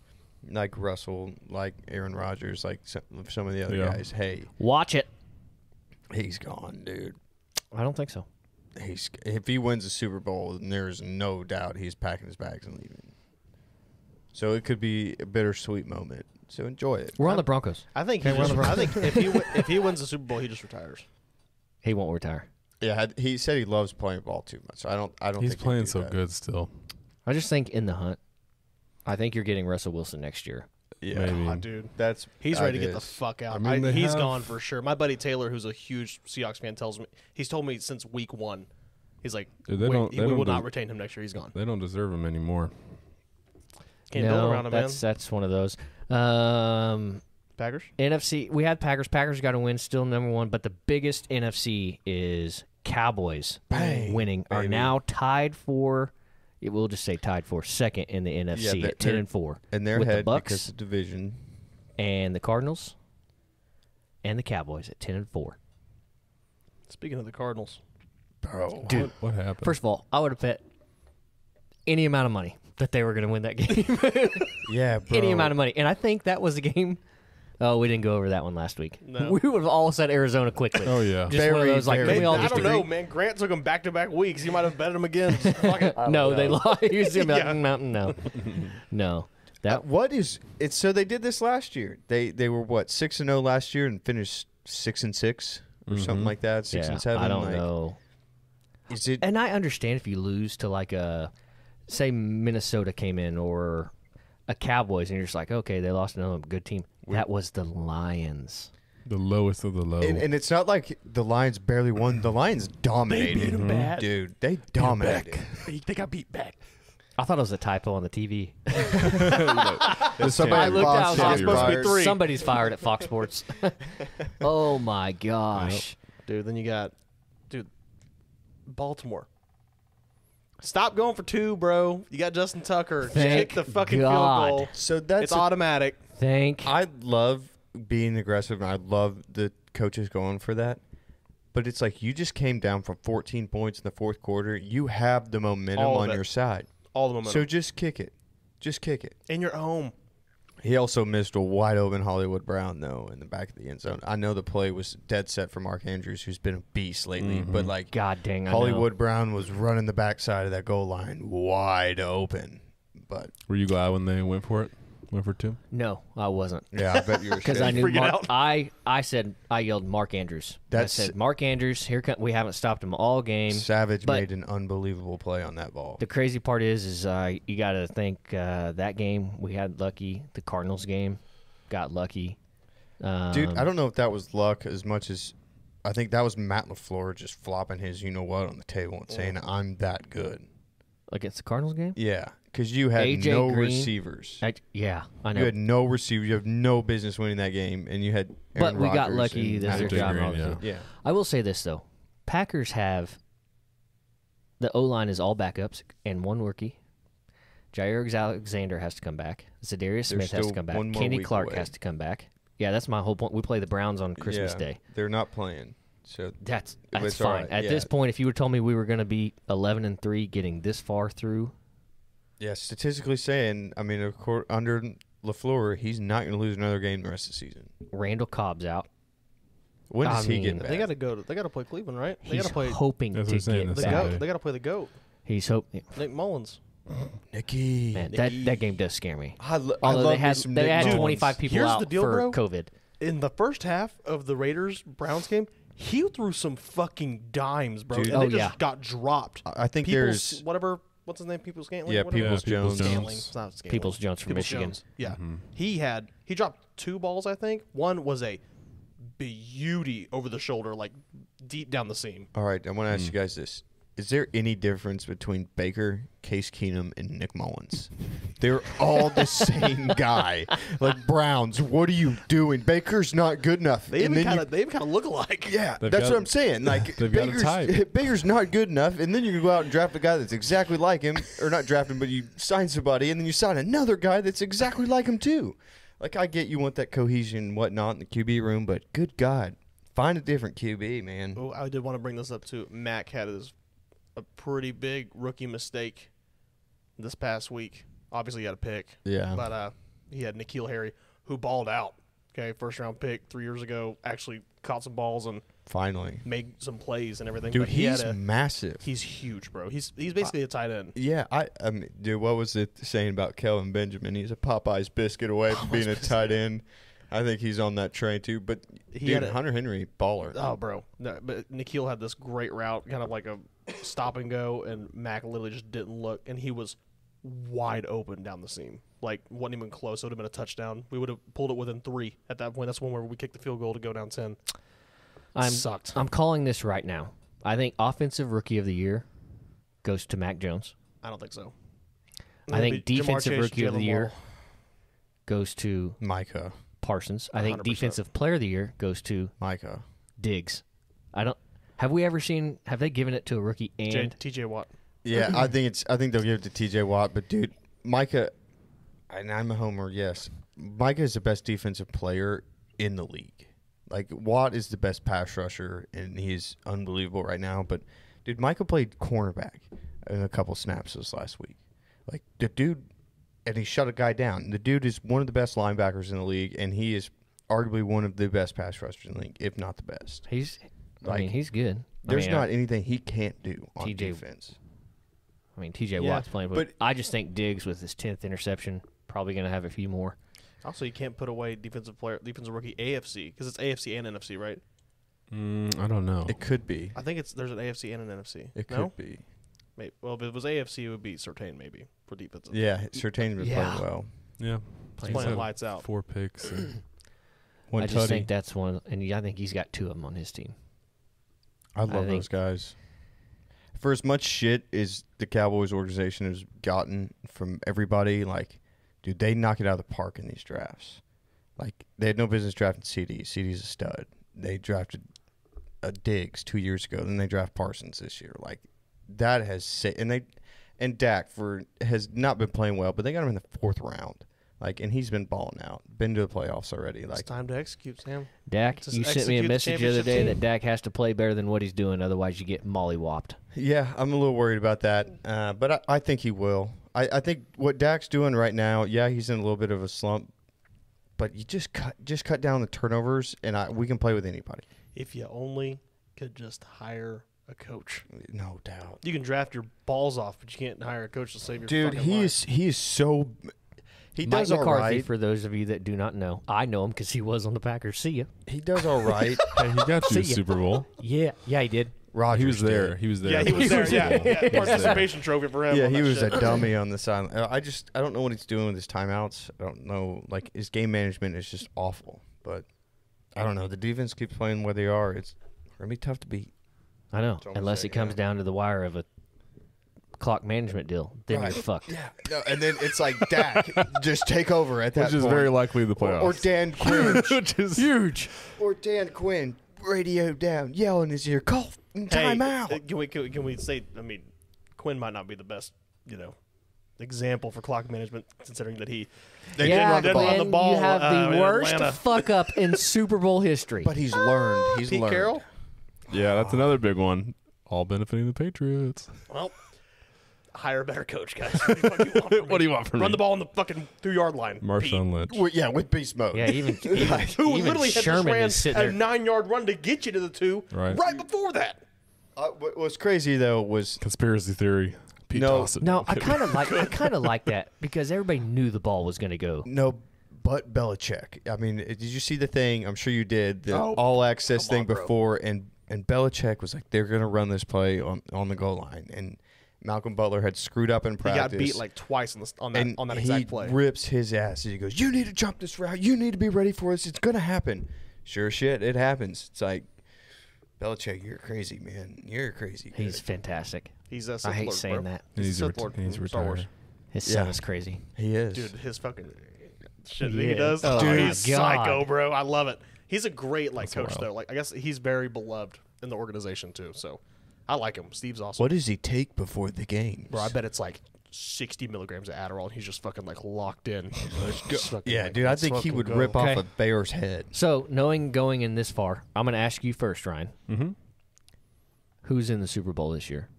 like Russell, like Aaron Rodgers, like some of the other guys, hey, watch it. he's gone, dude. I don't think so. If he wins the Super Bowl, then there's no doubt he's packing his bags and leaving. So it could be a bittersweet moment. So enjoy it. We're on the Broncos. I think Okay, we're on the I think if he wins the Super Bowl, he just retires. He won't retire. Yeah, he said he loves playing ball too much. I don't. He's think playing he'd do so that. good still. I just think in the hunt. I think you're getting Russell Wilson next year. Yeah, Maybe. God, dude. He's Ready to get the fuck out. I mean, they he's have- gone for sure. My buddy Taylor, who's a huge Seahawks fan, he's told me since week 1. He's like, Dude, we they will don't not do- retain him next year. He's gone. They don't deserve him anymore. Can't build around him, man. that's one of those. Packers? NFC, we had Packers. Packers got to win, still number one. But the biggest NFC is Cowboys Bang, winning. Are baby. now tied for. We'll just say tied for second in the NFC they're- at 10-4. And they're with the ahead Bucks because of division. and the Cardinals and the Cowboys at 10-4. Speaking of the Cardinals. Bro, Dude, What happened? first of all, I would have bet any amount of money that they were going to win that game. yeah, bro. Any amount of money. And I think that was the game. Oh, we didn't go over that one last week. No. We would have all said Arizona quickly. Oh yeah. Just one of Very, those, like, very- can we all I just don't agree? know, man. Grant took him back-to-back weeks. He might have betted him again. Just fuck it. No, they lost. He was gonna be like, Yeah. no. That What is it? So they did this last year. They were what 6-0 last year and finished 6-6 or something like that. 6 and 7. I don't like, know. Is it? And I understand if you lose to like say Minnesota came in or a Cowboys, and you're just like, okay, they lost another good team. That was the Lions. The lowest of the low. And it's not like the Lions barely won. The Lions dominated. They beat 'em bad. Dude. They dominated. They got beat back. I thought it was a typo on the TV. Somebody I at looked Fox out. I was got like, supposed to be fired. 3. somebody's fired at Fox Sports. Oh my gosh. Dude, then you got, Baltimore. Stop going for 2, bro. You got Justin Tucker. Thank Kick the fucking God. field goal. So that's It's automatic. I love being aggressive, and I love the coaches going for that. But it's like you just came down from 14 points in the fourth quarter. You have the momentum All of on it. your side. All the momentum. So just kick it. Just kick it. And you're home. He also missed a wide open Hollywood Brown, though, in the back of the end zone. I know the play was dead set for Mark Andrews, who's been a beast lately. But, like, God dang, I know. Hollywood Brown was running the backside of that goal line wide open. But, Were you glad when they went for it? Went for 2? No, I wasn't. yeah, I bet you were Because scared. I knew freaking Mark, out. I yelled Mark Andrews. I That's- said Mark Andrews. We haven't stopped him all game. Savage But- made an unbelievable play on that ball. The crazy part is you got to think that game we had lucky. The Cardinals game got lucky. Dude, I don't know if that was luck as much as I think that was Matt LaFleur just flopping his you-know-what on the table and saying, I'm that good. Against the Cardinals game. Yeah, because you had AJ no Green. receivers. I You know. had no receivers. You have no business winning that game, and you had Aaron But we got Rodgers lucky. and That's their AJ job. Green, obviously. Yeah. I will say this though, Packers have the O line is all backups and one rookie. Jair Alexander has to come back. Zadarius Smith has to still come back. one more Kenny week Clark away. has to come back. Yeah, that's my whole point. We play the Browns on Christmas Yeah, Day. They're not playing. So That's it's all fine. right, At yeah. this point, if you were told me we were going to be 11-3, getting this far through, yeah, statistically saying, I mean, under LaFleur, he's not going to lose another game the rest of the season. Randall Cobb's out. When does I he get mean, back? They got to go. They got to play Cleveland, right? They got He's to play hoping That's to what I'm saying, get that's the back. Saturday. goat. They got to play the goat. He's hoping. Nick Mullins. Nicky. Man, that game does scare me. I Although love they me had some they Nick had Mullins. 25 people Here's out the deal, for bro. COVID. In the first half of the Raiders-Browns game, he threw some fucking dimes, bro. Dude. And Oh, they just yeah. got dropped. I think People's, there's whatever. What's his name? People's Scantling? Yeah, Whatever. Peoples Jones. Scantling. It's not Scantling. Peoples Jones from Peoples Michigan. Jones. Yeah. Mm-hmm. He dropped 2 balls, I think. One was a beauty over the shoulder, like deep down the seam. All right, I want to ask you guys this. Is there any difference between Baker, Case Keenum, and Nick Mullins? They're all the same guy. Like, Browns, what are you doing? Baker's not good enough. They And even then kind of look alike. Yeah, They've that's got- what I'm saying. Like, they've got a type. Baker's not good enough, and then you go out and draft a guy that's exactly like him, or not draft him, but you sign somebody, and then you sign another guy that's exactly like him too. Like, I get you want that cohesion and whatnot in the QB room, but good God, find a different QB, man. Oh, I did want to bring this up too. Mac had a pretty big rookie mistake this past week. Obviously, he had a pick. Yeah. But he had N'Keal Harry, who balled out. Okay, first-round pick 3 years ago, actually caught some balls and Finally. made some plays and everything. Dude, but he he's had massive. he's huge, bro. He's basically a tight end. Yeah, I mean, dude, what was it saying about Kelvin Benjamin? He's a Popeye's biscuit away from being a tight end. I think he's on that train too. But He dude, had a- Hunter Henry, baller. Oh, bro. No, but N'Keal had this great route, kind of like a stop and go, and Mac literally just didn't look, and he was wide open down the seam. Like, wasn't even close. It would have been a touchdown. We would have pulled it within 3 at that point. That's one where we kicked the field goal to go down 10. Sucked. I'm calling this right now. I think Offensive Rookie of the Year goes to Mac Jones. I don't think so. I think It'd be Jamar Defensive Chase, Rookie of the Jalen Year Waddle. goes to Micah. Parsons. I think 100%. Defensive Player of the Year goes to Micah. Diggs. Have we ever seen? Have they given it to a rookie and TJ Watt. Yeah, I think they'll give it to T.J. Watt. But dude, Micah, and I'm a homer. Yes, Micah is the best defensive player in the league. Like, Watt is the best pass rusher, and he's unbelievable right now. But dude, Micah played cornerback in a couple snaps this last week. Like, the dude, and he shut a guy down. The dude is one of the best linebackers in the league, and he is arguably one of the best pass rushers in the league, if not the best. he's? I Like, mean, he's good. There's not anything he can't do on TJ defense. I mean, T.J. Yeah, Watt's playing, but- but I just think Diggs with his 10th interception probably going to have a few more. Also, you can't put away defensive rookie AFC because it's AFC and NFC, right? I don't know. It could be. I think there's an AFC and an NFC. It could no? be. Maybe. Well, if it was AFC, it would be Surtain maybe for defensive. Yeah, Surtain's been Yeah. playing well. Yeah. He's He's playing had lights out. 4 picks. And One I just tutty. think that's one, and I think he's got 2 of them on his team. I love think- those guys. For as much shit as the Cowboys organization has gotten from everybody, like, dude, they knock it out of the park in these drafts. Like, they had no business drafting CD. CD's a stud. They drafted a Diggs 2 years ago. Then they draft Parsons this year. Like, that has and Dak has not been playing well, but they got him in the 4th round. Like, and he's been balling out. Been to the playoffs already. It's Like, time to execute, Sam. Dak, Just you sent me a execute the message the other day championship that Dak has to play better than what he's doing, otherwise you get mollywopped. yeah, I'm a little worried about that, but I think he will. I think what Dak's doing right now, yeah, he's in a little bit of a slump, but you just cut down the turnovers, and we can play with anybody. If you only could just hire a coach. No doubt. You can draft your balls off, but you can't hire a coach to save your Dude, fucking life. he is so he Mike does all McCarthy, right. for those of you that do not know, I know him because he was on the Packers. See ya. He does all right. hey, he got to See the ya. Super Bowl. Yeah, he did. Rodgers He was there. did. He was there. Yeah, he was there. Yeah, He was participation trophy for him. Yeah, on he that was shit. a dummy on the side. I don't know what he's doing with his timeouts. I don't know. Like, his game management is just awful. But I don't know. The defense keeps playing where they are. It's going to be tough to beat. I know, That's all I'm unless saying, it comes yeah. down to the wire of a clock management deal. Then Right. you're fucked. Yeah. No, and then it's like Dak, just take over at that Which is point. very likely the playoffs. Or Dan Quinn. Which is Huge. Or Dan Quinn, radio down, yell in his ear, call timeout. Can we say? I mean, Quinn might not be the best, example for clock management, considering that he They Yeah, didn't run the and ball. the ball, you have the in worst Atlanta. fuck up in Super Bowl history. But he's learned. He's Pete learned. Carroll. Yeah, that's another big one. All benefiting the Patriots. Well, hire a better coach, guys. What do you want from me? Run the ball on the fucking 2-yard line. Marshawn Lynch. Well, yeah, with beast mode. Yeah, even Who even literally had Sherman ran is sitting a there. 9-yard run to get you to the 2 right before that. What's crazy though was Conspiracy theory. Pete No. Dawson. No, I kind of like that because everybody knew the ball was going to go. no, but Belichick. I mean, did you see the thing? I'm sure you did. The Oh, all access come on, thing bro. before, and Belichick was like, they're gonna run this play on the goal line, and Malcolm Butler had screwed up in He practice. got beat like twice on that and exact he play. rips his ass. He goes, "You need to jump this route. You need to be ready for this. It's gonna happen." Sure shit, it happens. It's like, Belichick, you're crazy, man. You're crazy. He's good. fantastic. He's a I Sith hate Lord, saying bro. that. He's Sith Lord he's from Star Wars. retired. His son Yeah. is crazy. He is. Dude, his fucking shit He he is. does. Oh, Dude, my he's God. psycho, bro. I love it. He's a great That's coach wild. though. Like I guess he's very beloved in the organization too. So I like him. Steve's awesome. What does he take before the game? Bro, I bet it's like 60 milligrams of Adderall, and he's just fucking like locked in. Just fucking, Yeah, like, dude, I let's think he fucking would go. rip off Okay. a bear's head. So, knowing going in this far, I'm going to ask you first, Ryan. Mm-hmm. Who's in the Super Bowl this year?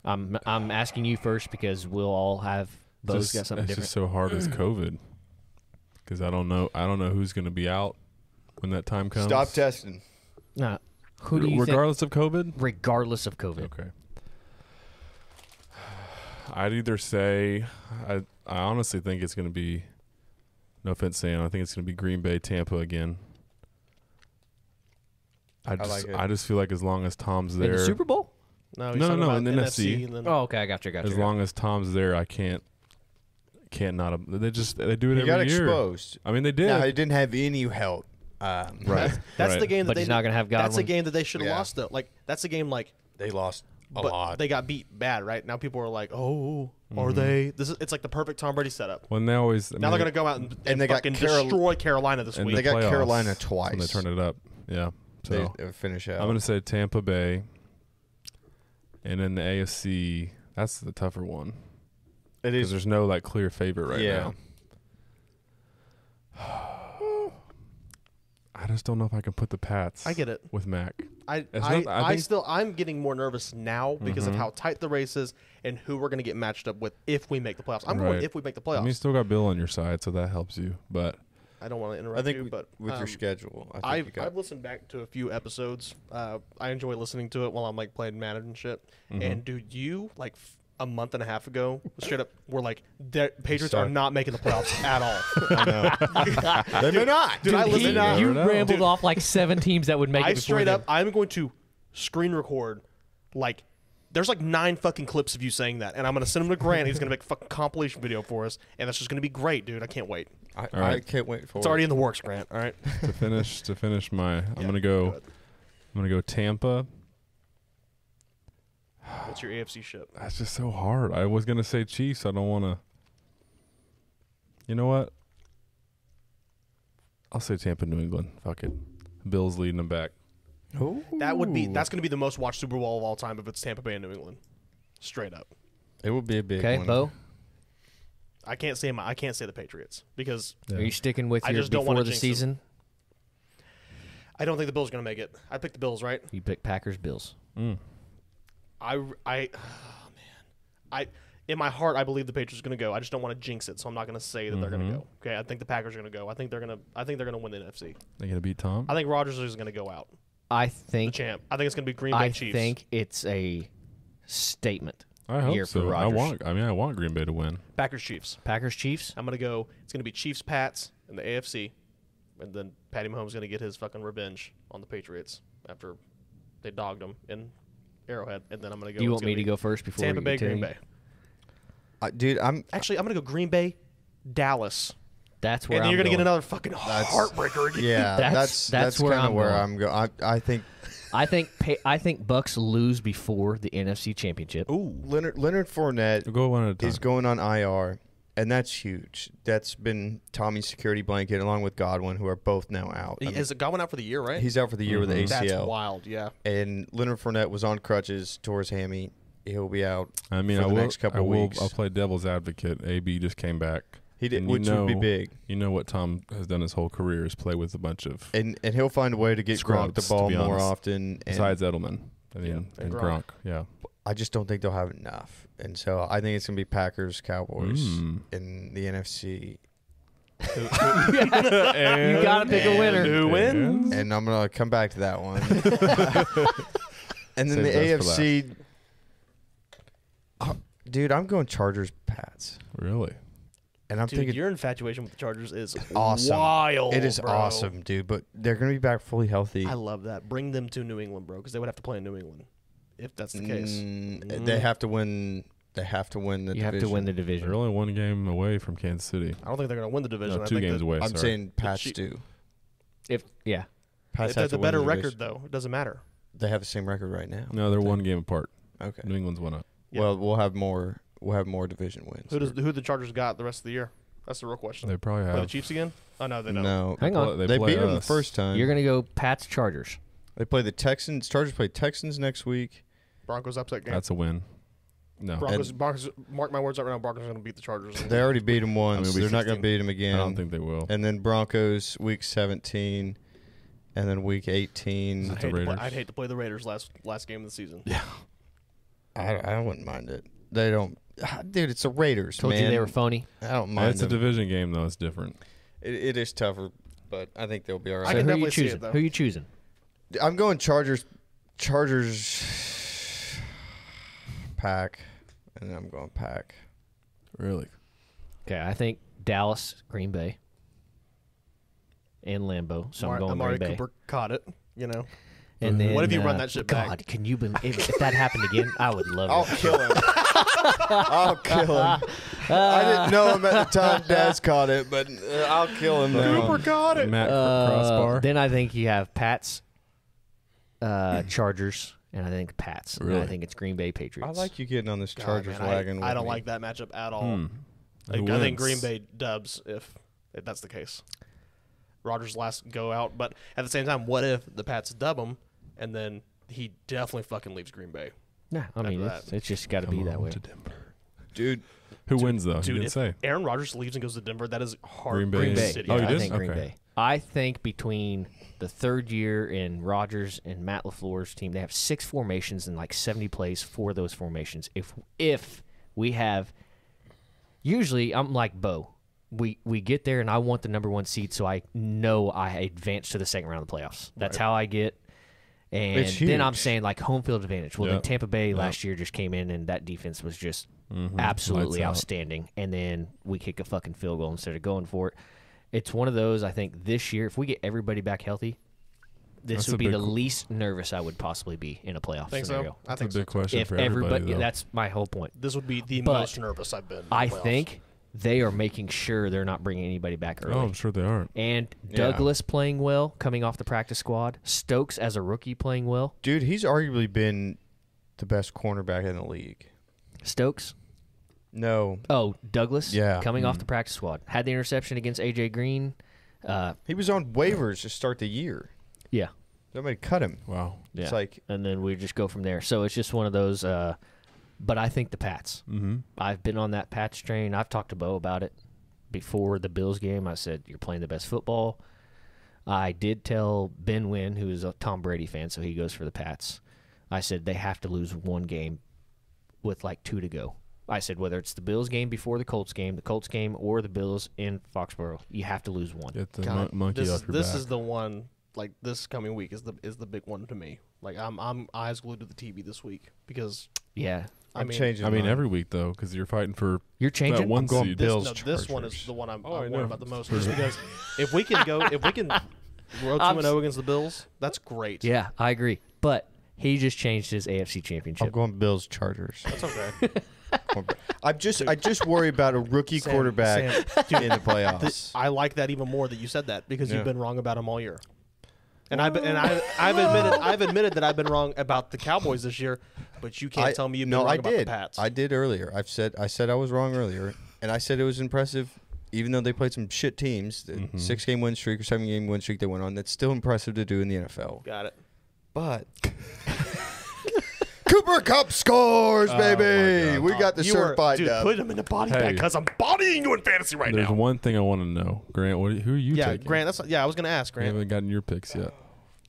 I'm asking you first because we'll all have both got something It's different. just so hard as COVID because I don't know who's going to be out when that time comes. Stop testing. Nah, who do you think? Regardless of COVID. Regardless of COVID. Okay. I'd either say I honestly think it's going to be, no offense, Sam, I think it's going to be Green Bay, Tampa again. I like it. just feel like as long as Tom's In there, the Super Bowl? No, he's No, talking no, about in the NFC. and then- Oh, okay, I got you. as long as Tom's there, I can't not. They do it He every got year. exposed. I mean, they did. No, he didn't have any help. Right. That's right. the game that But they he's not gonna have Godwin. That's the game that they should have Yeah. lost though. Like that's the game like They lost a but lot. they got beat bad, right? Now people are like, "Oh, are Mm-hmm. they?" It's like the perfect Tom Brady setup. When they always Now they're going to go out and they got fucking Carol- destroy Carolina this and week. They got playoffs, Carolina When they twice. turn it up, yeah. So They finish out. I'm going to say Tampa Bay, and then the AFC. That's the tougher one it because is. there's no like clear favorite right Yeah. now. I just don't know if I can put the Pats. I get it. with Mac. I I think- I'm getting more nervous now because of Mhm. how tight the race is and who we're going to get matched up with if we make the playoffs. I'm Right. going if we make the I playoffs. mean, you still got Bill on your side, so that helps you. But I don't want to interrupt I think you, but with your schedule, I think I've you got. I've listened back to a few episodes. I enjoy listening to it while I'm like playing Madden and shit. Mm-hmm. And dude, you like a month and a half ago, straight up, were like, the Patriots Sorry. are not making the playoffs at all. I know. They may not. Dude, I He- listened to you never know. rambled off like 7 teams that would make it I before straight them. up, I'm going to screen record, like, there's like 9 fucking clips of you saying that, and I'm going to send them to Grant. He's going to make a fucking compilation video for us, and that's just going to be great, dude. I can't wait. I right. can't wait for It's it. already in the works, Grant. All right. to finish my, I'm Yeah, gonna go go. ahead. I'm gonna go Tampa. What's your AFC shit? That's just so hard. I was gonna say Chiefs. I don't want to. You know what? I'll say Tampa, New England. Fuck it. Bills leading them back. That's going to be the most watched Super Bowl of all time if it's Tampa Bay and New England. Straight up. It will be a big Okay, one. Bo, I can't say the Patriots because are you sticking with I your just don't before wanna the jinx them. season? I don't think the Bills are going to make it. I picked the Bills, right? You pick Packers, Bills. Oh, man. In my heart, I believe the Patriots are going to go. I just don't want to jinx it, so I'm not going to say that they're going to go. Okay, I think the Packers are going to go. I think they're going to win the NFC. They gonna beat Tom. I think Rodgers is going to go out, I the think champ. I think it's going to be Green Bay I Chiefs. think it's a statement. I hope year for so. I Rodgers. want Green Bay to win. Packers Chiefs. Packers, Chiefs. I'm going to go. It's going to be Chiefs Pats in the AFC, and then Patty Mahomes is going to get his fucking revenge on the Patriots after they dogged him in Arrowhead, and then I'm going to go. Do you it's want gonna me to be go first before Tampa you Bay, continue? Green Bay. Dude, I'm Actually, I'm going to go Green Bay, Dallas, That's where and then I'm you're going to get going. another fucking heartbreaker again. yeah. That's that's where kind of I'm where going. I'm going. I think I think Bucks lose before the NFC Championship. Ooh. Leonard Fournette We'll go one at a time. is going on IR, and that's huge. That's been Tommy's security blanket along with Godwin, who are both now out. I mean, Is it Godwin out for the year, right? he's out for the year with the That's ACL. wild, yeah. And Leonard Fournette was on crutches, tore his he'll be out. I mean, for I the will. next couple I will. weeks. I'll play devil's advocate. AB just came back. He did, And which would be big. You know what Tom has done his whole career is play with a bunch of And he'll find a way to get Gronk the scrubs, to ball be more honest. often. And besides Edelman. I mean, and and Gronk. Gronk. Yeah. I just don't think they'll have enough. And so I think it's going to be Packers, Cowboys Mm. in the NFC. You gotta pick a winner. Who wins? And I'm going to come back to that one. And then Save the those for AFC. Dude, I'm going Chargers, Pats. Really? And I'm Dude, thinking your infatuation with the Chargers is awesome. wild. It is bro. awesome, dude. But they're going to be back fully healthy. I love that. Bring them to New England, bro, because they would have to play in New England if that's the case. They have to win. They have to win the You division. have to win the They're division. only one game away from Kansas City. I don't think they're going to win the division. No, I 2 think games that away. I'm sorry. saying Pats Che- do. Yeah. Pats If have that's to a win better the record, division. though. It doesn't matter. They have the same record right now. No, they're one game apart. Okay. New England's one up. Yeah. Well, we'll have more. We'll have more division wins. Who the Chargers got the rest of the year? That's the real question. They probably Play the have. Chiefs again? Oh, no, they don't. No. Hang on. They play beat them the us. first time. You're gonna go Pats Chargers. They play the Texans. Chargers play Texans next week. Broncos upset game. That's a win. No. Broncos, mark my words right now, Broncos are going to beat the Chargers. They already beat them once. I mean, They're week not going to 16. beat them I again. don't think they will. And then Broncos week 17, and then week 18. The Raiders. I'd hate to play the Raiders last game of the season. Yeah. I wouldn't mind it. They don't. Dude, it's the Raiders. Told man. you they were phony. I don't mind It's a them. division game, though. It's different. It is tougher, but I think they'll be all I right. So can who are you definitely see it, choosing? though. Who are you choosing? I'm going Chargers, Pack, and then I'm going Pack. Really? Okay, I think Dallas, Green Bay, and Lambeau. So I'm going Amari Green Bay. Cooper caught it, you know. And then, What if you run that shit God, back? can you? If that happened again, I would love I'll it. kill him. I'll kill him. I didn't know him at the time Daz caught it, but I'll kill him now. Cooper caught it. Matt Crossbar. Then I think you have Pats, Chargers, and I think Pats. And Really? I think it's Green Bay I Patriots. like you getting on this God, Chargers man, wagon. I with don't me. like that matchup at all. Hmm. Like, Who I think wins? Green Bay dubs if that's the case. Rodgers last go out, but at the same time, what if the Pats dub him and then he definitely fucking leaves Green Bay? Nah, I mean, After it's just got to be Come that on way. to Denver. Dude. Who wins, though? Dude, You didn't if say. Aaron Rodgers leaves and goes to Denver, that is hard. Green Bay. Green Bay. City. Oh, you I did? think Green Okay. Bay. I think between the third year in Rodgers and Matt LaFleur's team, they have 6 formations and like 70 plays for those formations. If we have, usually I'm like Bo. We get there and I want the number 1 seed, so I know I advance to the second round of the playoffs. That's how I get. And It's then I'm huge. saying like home field advantage. Well, then Yep. Tampa Bay Yep. last year just came in and that defense was just Mhm. absolutely Lights out. outstanding. And then we kick a fucking field goal instead of going for it. It's one of those, I think, this year, if we get everybody back healthy, this That's would a be big the qu- least nervous I would possibly be in a playoff Think scenario. so? I That's a think big so. question If for everybody, though. that's my whole point. This would be the But most nervous I've been. in I the playoffs. think they are making sure they're not bringing anybody back early. Oh, I'm sure they aren't. And Yeah. Douglas playing well, coming off the practice squad. Stokes as a rookie playing well. Dude, he's arguably been the best cornerback in the league. Stokes. No. Oh, Douglas. Yeah. Coming off the practice squad. Had the interception against A.J. Green. He was on waivers to start the year. Yeah. Nobody cut him. Wow. Yeah. It's like, And then we just go from there. So it's just one of those. But I think the Pats. Mm-hmm. I've been on that Pats train. I've talked to Bo about it before the Bills game. I said, you're playing the best football. I did tell Ben Wynn, who is a Tom Brady fan, so he goes for the Pats. I said, they have to lose one game with like 2 to go. I said, whether it's the Bills game before the Colts game, or the Bills in Foxborough, you have to lose one. Get the God, monkey this, off your this back. is the one. Like this coming week is the big one to me. Like I'm eyes glued to the TV this week because Yeah. I'm mean, changing I mean, mine. every week, though, because you're fighting for You're that changing? one I'm going seed. Bills. this one is Chargers. the one I'm Oh, I worried know. about the most. Just because if we can go roll 2-0 against the Bills, that's great. Yeah, I agree. But he just changed his AFC I'm championship. going Bills Chargers. That's okay. I just worry about a rookie Sam, quarterback Sam, in the playoffs. I like that even more that you said that because Yeah. you've been wrong about him all year. And I've admitted that I've been wrong about the Cowboys this year, but you can't tell me you've been wrong about the Pats. I did earlier. I said I was wrong earlier, and I said it was impressive, even though they played some shit teams. The 6-game win streak or 7-game win streak they went on. That's still impressive to do in the NFL. Got it. But Cooper Kupp scores, Oh, baby. my God. We got the certified dude, dub. put him in the body Hey. bag because I'm bodying you in fantasy right There's now. one thing I want to know, Grant. Who are you Yeah, taking? Grant. I was gonna ask You Grant. haven't gotten your picks yet.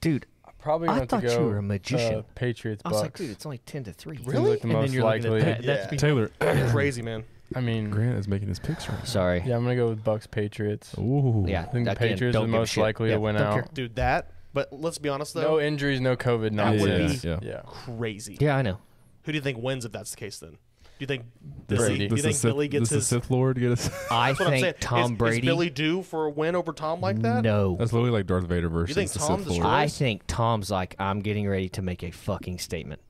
Dude, Probably I going to thought go you were a magician. Patriots, I Bucks. was like, dude, it's only 10-3. Seems like the And then most you're looking likely. at that. That's Yeah. Taylor, Crazy man. I mean, Grant is making his picks right. Sorry. yeah, I'm going to go with Bucks Patriots. Ooh. Yeah. I think the again, Patriots are don't the give a most shit. likely Yeah, to win don't out. care. Dude, that. But let's be honest No though. injuries, no COVID. That Not would Yeah, be yeah. Yeah. crazy. Yeah, I know. Who do you think wins if that's the case? Then do you think This Billy? Brady. Do you This think is Sith, Billy gets this is his? Sith Lord get us. I That's what I'm saying. think Tom Is Brady. Billy due for a win over Tom like that? No. That's literally like Darth Vader versus think the Tom Sith Lord. destroys- I think Tom's like, I'm getting ready to make a fucking statement.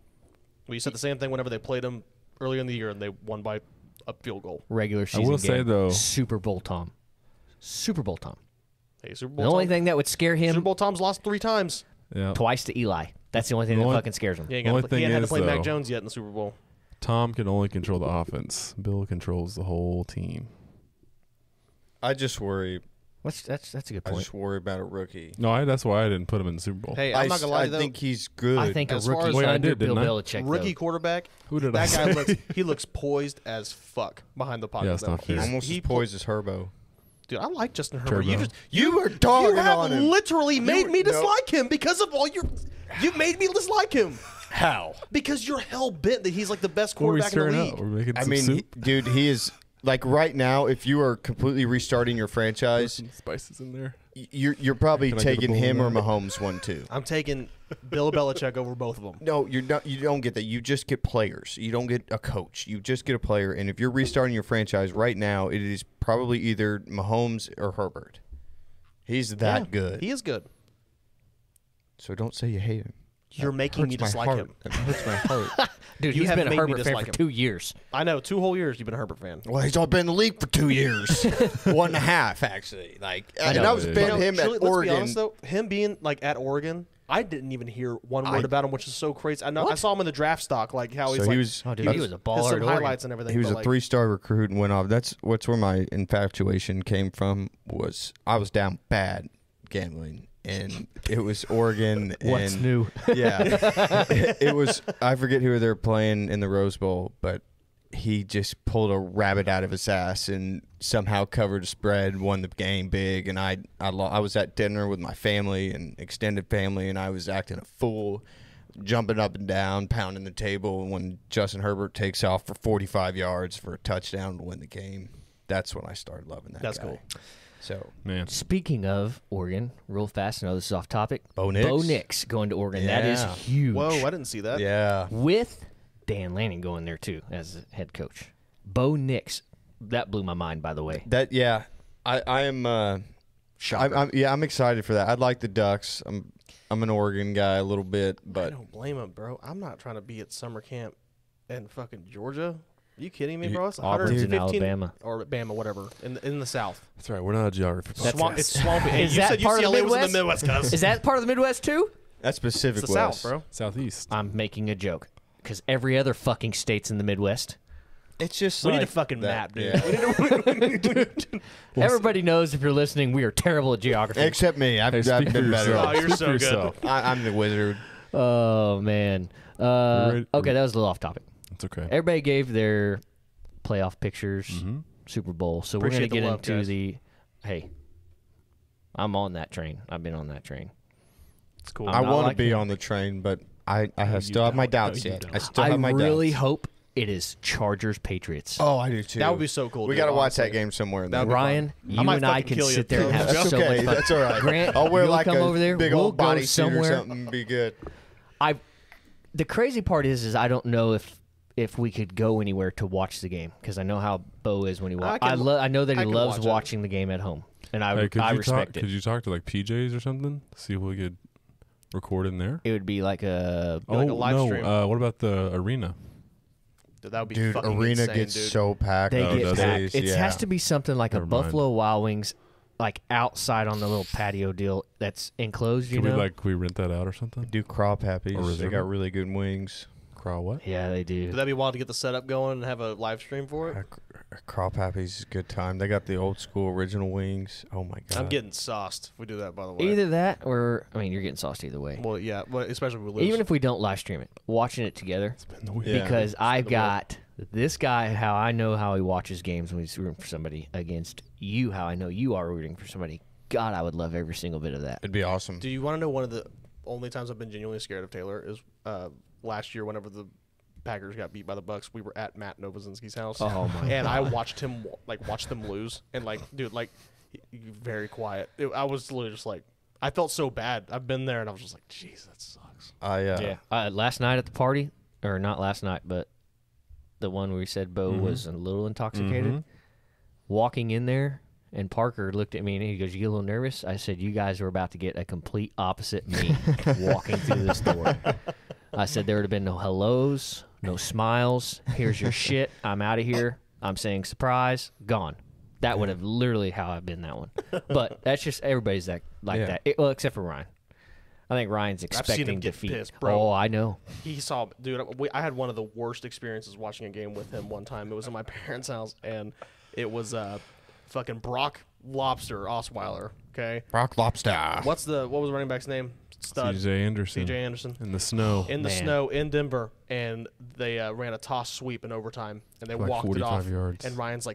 Well, you said the same thing whenever they played him earlier in the year and they won by a field goal. Regular season will say, game. though- Super Bowl Tom. Super Bowl Tom. Hey, Super The Bowl. only Tom, thing that would scare Super him Bowl Tom's lost 3 times. Yeah. twice to Eli. That's the only thing The that only- fucking scares him. He ain't, The only got to, he thing ain't had to is, play Mac though- Jones yet in the Super Bowl. Tom can only control the offense. Bill controls the whole team. I just worry. That's a good I point. just worry about a rookie. No, that's why I didn't put him in the Super Bowl. Hey, I'm not gonna lie I to you, think he's good. I think a as far rookie as- Wait, I under did, Bill didn't I? Belichick. rookie though. quarterback. Who did I That guy say? looks poised as fuck behind the pocket. Yeah, it's though. not fair. almost as poised as Herbo. Dude, I like Justin Herbert. Turbo. You were You dogging have on him. literally made me no. dislike him because of all your. You made me dislike him How? because you're hell bent that he's like the best What are we quarterback in the stirring league. up? We're making I some mean, soup. dude, he is like right now. If you are completely restarting your franchise, Some spices in there. you're probably Can I get a taking bowl of him or that? Mahomes 1-2. I'm taking Bill Belichick over both of them. No, you're not. You don't get that. You just get players. You don't get a coach. You just get a player. And if you're restarting your franchise right now, it is probably either Mahomes or Herbert. He's that Yeah, good. He is good. So don't say you hate him. You're making me Hurts my dislike heart. him. It hurts my heart. Dude, You he's have been a made me Herbert fan dislike for him. 2 years. I know. 2 whole years you've been a Herbert fan. Well, he's only been in the league for 2 years, 1.5 actually. Like, and know. I was betting him Truly, at let's Oregon. be honest though, him being like at Oregon, I didn't even hear one word about him, which is so crazy. I know I saw him in the draft stock, like how he's So like he was. Oh, dude, he was a baller has at some Oregon. highlights and everything. He was but, a like, 3-star recruit and went off. That's where my infatuation came from. Was I was down bad gambling, and it was Oregon. What's and, new? Yeah, it was. I forget who they were playing in the Rose Bowl, but he just pulled a rabbit out of his ass and somehow covered a spread, won the game big. And I was at dinner with my family and extended family, and I was acting a fool, jumping up and down, pounding the table. And when Justin Herbert takes off for 45 yards for a touchdown to win the game, that's when I started loving that That's guy. cool. So Man. Speaking of Oregon, real fast, I know this is off topic. Bo Nix. Bo Nix going to Oregon. That is Yeah. huge. Whoa, I didn't see that. yeah, With Dan Lanning going there, too, as a head coach. Bo Nix. That blew my mind, by the way. I am. Shocker. I'm excited for that. I'd like the Ducks. I'm an Oregon guy a little bit, I but don't blame him, bro. I'm not trying to be at summer camp in fucking Georgia. Are you kidding me, bro? It's Auburn's in 115 Alabama. or Bama, whatever, in the South. That's right. We're not a geography. Swamp, it's swampy. Hey, Is you that said part of the UCLA was in Midwest? the Midwest, cuz. Is that part of the Midwest, too? that's Pacific It's the West, South, bro. Southeast. I'm making a joke. Because every other fucking state's in the Midwest. It's just We need a like fucking that, map, dude. yeah. Everybody knows if you're listening, we are terrible at geography. Except me. I've, Hey, I've speak for been better. yourself. Oh, you're Speak so for good. yourself. I'm the wizard. Oh, man. ready- Okay, that was a little off topic. It's okay. Everybody gave their playoff pictures, Mm-hmm. Super Bowl. So Appreciate we're going to the get love, into guys. the. Hey, I'm on that train. I've been on that train. It's cool. I not want to like be him. on the train, but I still have my don't. No, doubts you yet. don't. I still I have my really doubts. hope it is Chargers Patriots. Oh, I do too. That would be so cool. We dude, got to watch that honestly. game somewhere. That'd be Ryan, you I might and I fucking can kill you, sit there and too. have That's so okay. much fun. That's all right. Grant, I'll wear you'll like come a over there. big We'll old go bodysuit or somewhere. something. Be good. The crazy part is I don't know if we could go anywhere to watch the game because I know how Bo is when he watches. I know that I he can loves watch it. watching the game at home, and I Hey, I respect it. Could you talk to like PJs or something? See if we could record in there. It would be like a like a live no. stream. What about the arena? Dude, that would be Dude, fucking arena insane, gets dude. so packed. they Oh, get does packed. days, It yeah. has to be something like Never a mind. Buffalo Wild Wings, like outside on the little patio deal that's enclosed. Can You know, we rent that out or something? Do crop Or happies. They reserve got it? really good wings. Crawl what? Yeah, they do. Would that be wild to get the setup going and have a live stream for it? Crawl Pappy's is a good time. They got the old school original wings. Oh my god! I'm getting sauced if we do that, by the way. Either that or, I mean, you're getting sauced either way. Well, yeah, well, especially if we lose. Even if we don't live stream it, watching it together. It's been the week. Yeah. Because I've the got this guy, how I know how he watches games when he's rooting for somebody, against you, how I know you are rooting for somebody. God, I would love every single bit of that. It'd be awesome. Do you want to know one of the only times I've been genuinely scared of Taylor is last year whenever the Packers got beat by the Bucks. We were at Matt Novozinski's house. Oh, my And I God. watched him watch them lose and dude, very quiet. I was literally just I felt so bad. I've been there and I was just like, jeez, that sucks. Yeah. Last night at the party, or not last night, but the one where we said Bo was a little intoxicated. Walking in there, and Parker looked at me and he goes, "You get a little nervous?" I said, "You guys are about to get a complete opposite me walking through this door." I said, "There would have been no hellos, no smiles. Here's your shit. I'm out of here. I'm saying surprise, gone." That would have literally how I've been that one. But that's just everybody's that that. Well, except for Ryan. I think Ryan's I've seen expecting him get defeat. pissed, bro. Oh, I know. He saw, dude. I had one of the worst experiences watching a game with him one time. It was in my parents' house, and it was fucking Brock Lobster Osweiler. Okay, Brock Lobster. what was the running back's name? Stud. C.J. Anderson. C.J. Anderson. In the snow. In the Man. snow in Denver, and they ran a toss sweep in overtime, and they Like walked it 45 off. yards. And Ryan's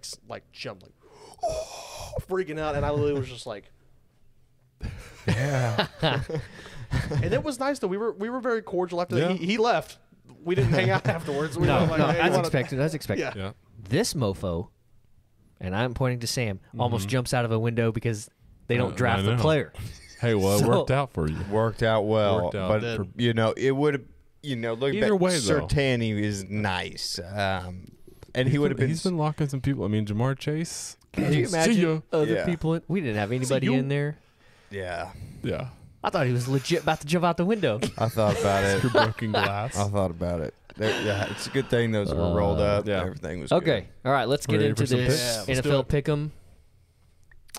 jumped freaking out, and I literally was just like, Yeah. and it was nice though. We were very cordial after Yeah. that. He left. We didn't hang out afterwards. We No, were no, hey, you that's wanna- expected. That's expected. Yeah. Yeah. This mofo, and I'm pointing to Sam, almost jumps out of a window because they don't I draft the know. player. Hey, well, it So- worked out for you. Worked out well. Worked out. But, Did. it would have, look Either way, though. Sertani is nice. And he would have been. He's been locking some people. I mean, Jamar Chase. Could you See imagine ya. other Yeah. people? We didn't have anybody you. in there. Yeah. Yeah. I thought he was legit about to jump out the window. I thought about it. Through broken glass. I thought about it. Yeah, it's a good thing those were rolled up. yeah. Everything was Okay, all right, let's get Ready into for some this picks? Yeah, let's do NFL it. pick'em.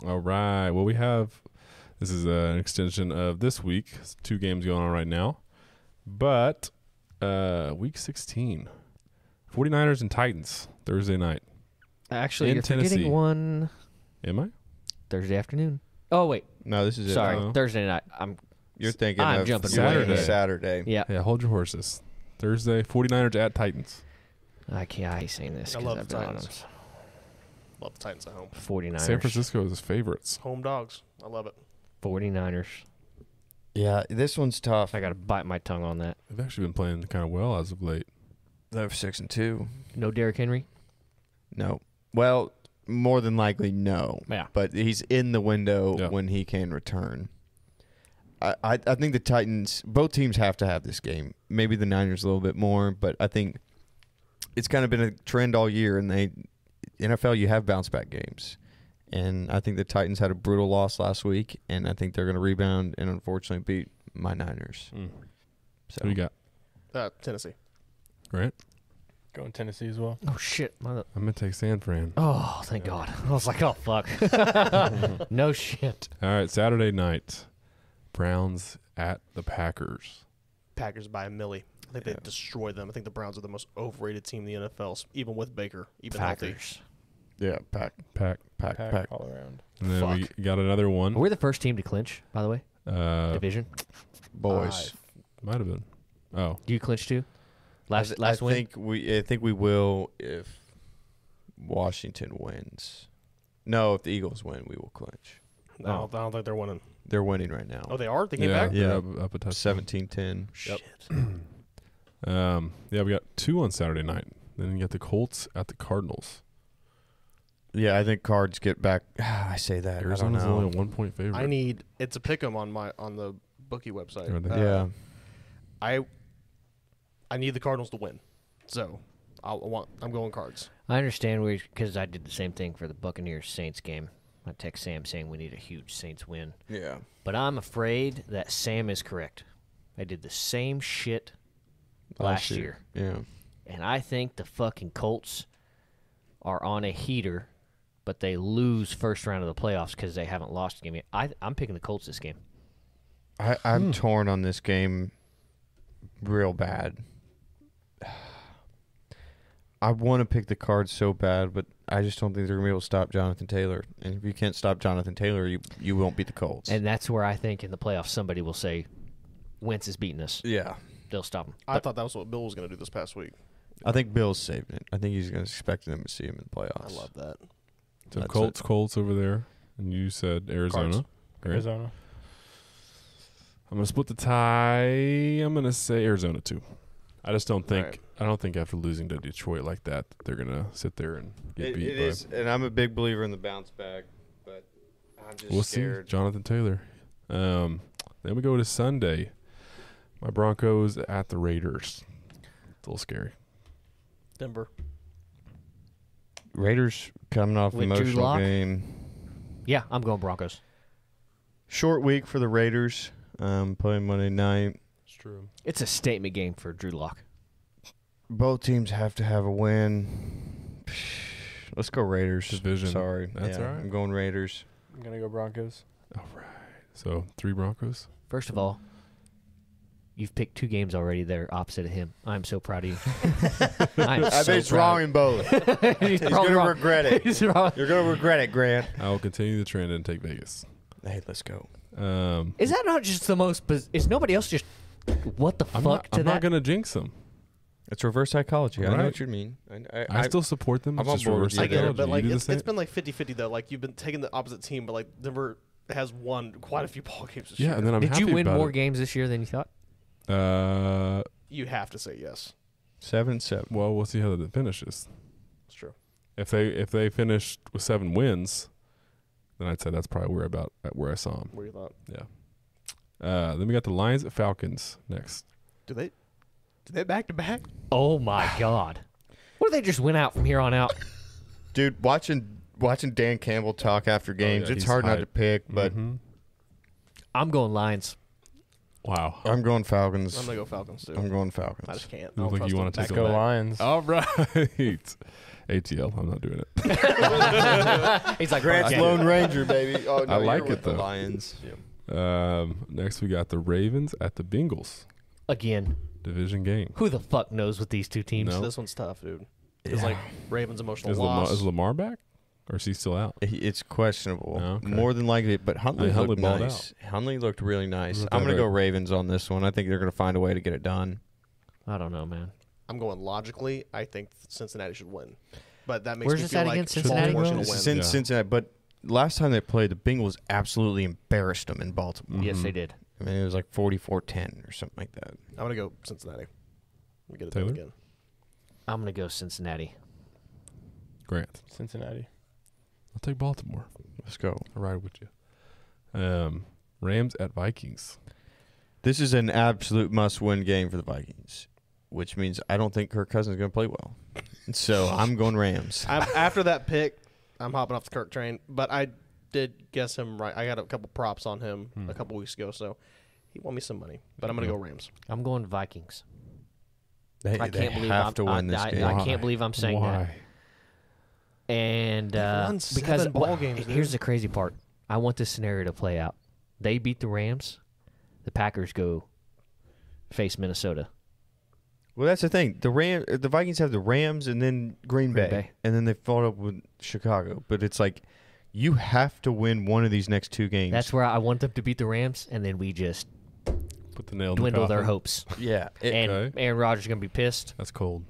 All right. Well, this is an extension of this week. It's 2 games going on right now. But week 16, 49ers and Titans, Thursday night. Actually, In you're Tennessee. forgetting one Am I? Thursday afternoon. Oh wait, No, this is sorry, it. Oh. Thursday night. You're thinking I'm of jumping Saturday. Saturday. Yeah, Yeah, hold your horses. Thursday, 49ers at Titans. I hate saying this I because love I've the been on Titans. Love the Titans at home. them. 49ers. San Francisco is his favorites. Home dogs. I love it. 49ers. Yeah, this one's tough. I got to bite my tongue on that. They've actually been playing kind of well as of late. They're 6-2. No Derrick Henry. No. Well, more than likely, no. Yeah. But he's in the window Yeah. when he can return. I think the Titans, both teams have to have this game. Maybe the Niners a little bit more, but I think it's kind of been a trend all year. And NFL, you have bounce back games. And I think the Titans had a brutal loss last week, and I think they're going to rebound and unfortunately beat my Niners. So Who you got? Tennessee. Right? Going Tennessee as well. Oh shit. I'm going to take San Fran. Oh, thank God. I was like, oh fuck. No shit. All right, Saturday night. Browns at the Packers. Packers by a milli. I think they destroy them. I think the Browns are the most overrated team in the NFL, even with Baker, even healthy. Packers. yeah, pack. Pack. All around. And then we got another one. We're the first team to clinch, by the way. Division. Boys. Might have been. Oh. Do you clinch too? Last I win. think we will if Washington wins. No, if the Eagles win, we will clinch. I don't think they're winning. They're winning right now. Oh, they are? They came Yeah, back? they're Yeah. up a touchdown. 17-10. Shit. Yeah, we got 2 on Saturday night. Then you got the Colts at the Cardinals. Yeah, I think Cards get back. I say that. Arizona's I don't know. only a 1-point favorite. It's a pick'em on the bookie website. Are they? Yeah. I need the Cardinals to win. So I'm going Cards. I understand because I did the same thing for the Buccaneers Saints game. I text Sam saying we need a huge Saints win. Yeah. But I'm afraid that Sam is correct. I did the same shit last year. Yeah. And I think the fucking Colts are on a heater, but they lose first round of the playoffs because they haven't lost a game yet. I'm picking the Colts this game. I'm torn on this game real bad. I want to pick the Cards so bad, but I just don't think they're going to be able to stop Jonathan Taylor. And if you can't stop Jonathan Taylor, you won't beat the Colts. And that's where I think in the playoffs somebody will say, Wentz is beating us. Yeah. They'll stop him. I thought that was what Bill was going to do this past week. I think Bill's saving it. I think he's going to expect them to see him in the playoffs. I love that. So That's Colts over there, and you said Arizona. Cards. Right? Arizona. I'm gonna split the tie. I'm gonna say Arizona too. I just don't think. Right. I don't think after losing to Detroit like that, they're gonna sit there and get beat. It is, and I'm a big believer in the bounce back, but I'm just We'll scared. see. Jonathan Taylor. Then we go to Sunday. My Broncos at the Raiders. It's a little scary. Denver. Raiders coming off With an Drew emotional Lock? game. Yeah, I'm going Broncos. Short week for the Raiders. Playing Monday night. It's true. It's a statement game for Drew Lock. Both teams have to have a win. Let's go Raiders. Division. Sorry. That's Yeah, all right. I'm going Raiders. I'm gonna go Broncos. All right. So 3 Broncos. First of all, you've picked 2 games already that are opposite of him. I'm so proud of you. I'm I so bet he's proud. wrong in both. He's He's going to wrong. regret it. He's wrong. You're going to regret it, Grant. I will continue the trend and take Vegas. Hey, let's go. Is that not just the most? Is nobody else just? What the I'm fuck not, to I'm that? not gonna jinx them. It's reverse psychology. I know Right. what you mean. I still support them. I'm It's on just board reverse with you I get there. it, but psychology. like You do the it's same? been like 50-50 though. Like you've been taking the opposite team, but like Denver has won quite a few ball games this Yeah, year. and then I'm Did happy you win about more it. games this year than you thought? You have to say yes. 7-7. Well, we'll see how that finishes. It's true. If they finished with 7 wins, then I'd say that's probably where I saw them. What do you thought? Yeah. Then we got the Lions at Falcons next. Do they back to back? Oh my god! What if they just went out from here on out? Dude, watching Dan Campbell talk after games, yeah, it's he's hard not hyped. to pick, but Mhm. I'm going Lions. Wow. I'm going Falcons. I'm gonna go Falcons too. I'm going I Falcons. just can't. You look like you wanna take Let's Back go to back. Lions. All right. ATL. I'm not doing it. He's like Grant's "Okay." Lone Ranger, baby. Oh, no, I like you're it, with the though. Lions. Next we got the Ravens at the Bengals. again. Division game. Who the fuck knows with these two teams? No. This one's tough, dude. It's like Ravens emotional Is loss. Lamar back? Or is he still out? It's questionable. Oh, okay. More than likely, but Huntley Huntley looked balled nice. Huntley looked really nice. Looked I'm going to all go right. Ravens on this one. I think they're going to find a way to get it done. I don't know, man. I'm going logically. I think Cincinnati should win, but that makes Where's me this feel at like again? Cincinnati Baltimore's will? gonna win. Since Yeah. Cincinnati, but last time they played, the Bengals absolutely embarrassed them in Baltimore. Yes, Mhm. they did. I mean, it was like 44-10 or something like that. I'm gonna go Cincinnati. We get it Taylor? done again. I'm gonna go Cincinnati. Grant. Cincinnati. I'll take Baltimore. Let's go. I'll ride with you. Rams at Vikings. This is an absolute must-win game for the Vikings, which means I don't think Kirk Cousins is going to play well. So I'm going Rams. After that pick, I'm hopping off the Kirk train. But I did guess him right. I got a couple props on him a couple weeks ago, so he won me some money. But I'm gonna go Rams. I'm going Vikings. They I can't believe have I'm, to win this I, game. I Why? can't believe I'm saying that. Why? And won because 7 ball games, here's dude. the crazy part. I want this scenario to play out. They beat the Rams. The Packers go face Minnesota. Well, that's the thing. The Vikings have the Rams and then Green Bay, Bay. and then they followed up with Chicago. But it's like you have to win one of these next 2 games. That's where I want them to beat the Rams, and then we just Put the nail in dwindle the their coffin. hopes. yeah. And Okay. Aaron Rodgers is gonna be pissed. That's cold.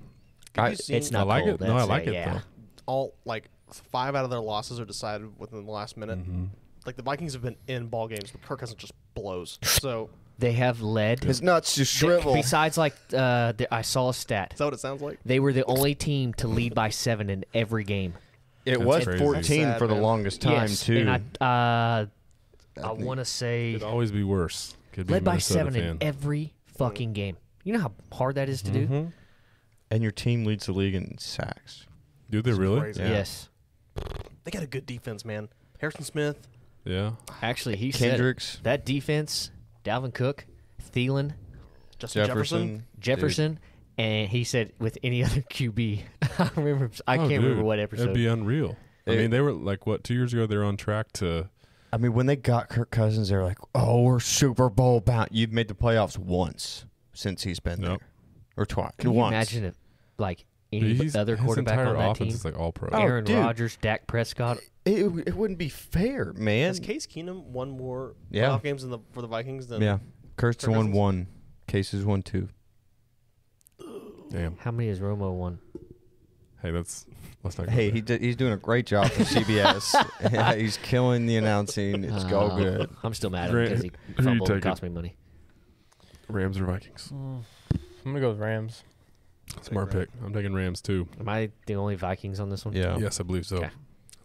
Have you seen It's not I like cold. it. No, I That's like it, yeah. though. all like 5 out of their losses are decided within the last minute. Mm-hmm. Like the Vikings have been in ball games, but Kirk Cousins just blows. So They have led. His nuts just shrivel. Besides, like I saw a stat. is that what it sounds like? They were the only team to lead by 7 in every game. It That's was crazy. 14 That's for sad, the man. longest time yes, too. and I want to say Could always be worse. Could be a led by Minnesota 7 fan. in every fucking game. You know how hard that is to do? Mhm. And your team leads the league in sacks. Do they It's really? crazy. Yeah. Yes. They got a good defense, man. Harrison Smith. Yeah. Actually, he Kendricks, said that defense, Dalvin Cook, Thielen, Justin Jefferson. Jefferson, and he said with any other QB. I Oh, can't dude, remember what It'd episode. be unreal. I It- mean, they were like, what, 2 years ago, they were on track to. I mean, when they got Kirk Cousins, they were like, "Oh, we're Super Bowl bound." You've made the playoffs once since he's been Nope. there, or twice. Can you once. imagine if, like, any other his quarterback entire on that offense team. is like all pro. Oh, Aaron dude. Rodgers, Dak Prescott. It wouldn't be fair, man. Has Case Keenum won more Yeah. playoff games for the Vikings than Yeah. Kurt's Kirk won Cousins? 1. Case has won 2. Damn. How many has Romo won? Hey, let's not go Hey, there. he's doing a great job for CBS. Yeah, he's killing the announcing. It's all good. I'm still mad at him Grant, because he who you fumbled and taking? cost me money. Rams or Vikings? I'm gonna go with Rams. Smart pick. I'm taking Rams too. Am I the only Vikings on this one? Yeah. Yes, I believe so. Okay.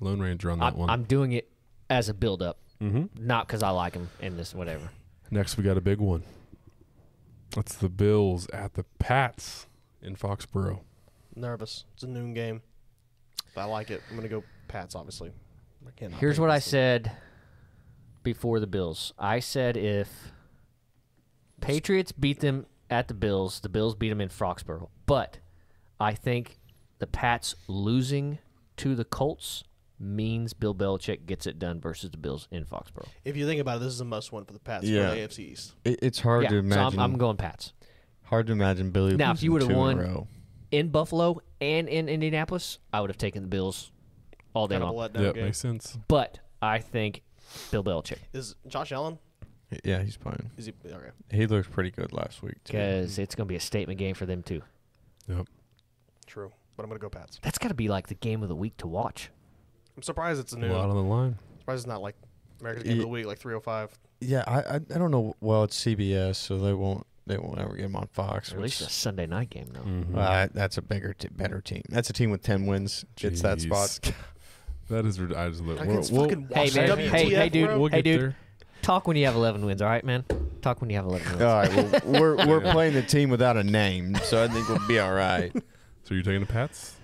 Lone Ranger on that one. I'm doing it as a build-up, Mm-hmm. not because I like him in this whatever. Next, we got a big one. That's the Bills at the Pats in Foxborough. nervous. It's a noon game. But I like it. I'm gonna go Pats, obviously. Here's what I said before the Bills. I said if Patriots beat them at the Bills beat them in Foxborough. But I think the Pats losing to the Colts means Bill Belichick gets it done versus the Bills in Foxborough. If you think about it, this is a must-win for the Pats Yeah. for the AFC East. It's hard Yeah, to imagine. so I'm going Pats. Hard to imagine Billy. Now, if you losing would've 2 in a won- row. In Buffalo and in Indianapolis, I would have taken the Bills all day Kind of a long. letdown Yeah, game. makes sense. But I think Bill Belichick Is Josh Allen? Yeah, he's playing. Is he okay? He looked pretty good last week too. because it's going to be a statement game for them too. Yep. True, but I'm gonna go Pats. That's got to be like the game of the week to watch. I'm surprised it's a A noon. lot on the line. Surprised it's not like American Game of the Week, like 3:05. Yeah, I don't know. Well, it's CBS, so they won't ever get him on Fox. Or at least a Sunday night game, though. Mhm. That's a better team. That's a team with 10 wins. Gets that Jeez. spot. That is. I just look. Against We'll, fucking Hey, Washington. man. WTF, Hey, dude. bro? we'll Hey, get dude. there. Talk when you have 11 wins, all right, man? Talk when you have 11 wins. All right, well, we're playing the team without a name, so I think we'll be all right. So you're taking the Pats?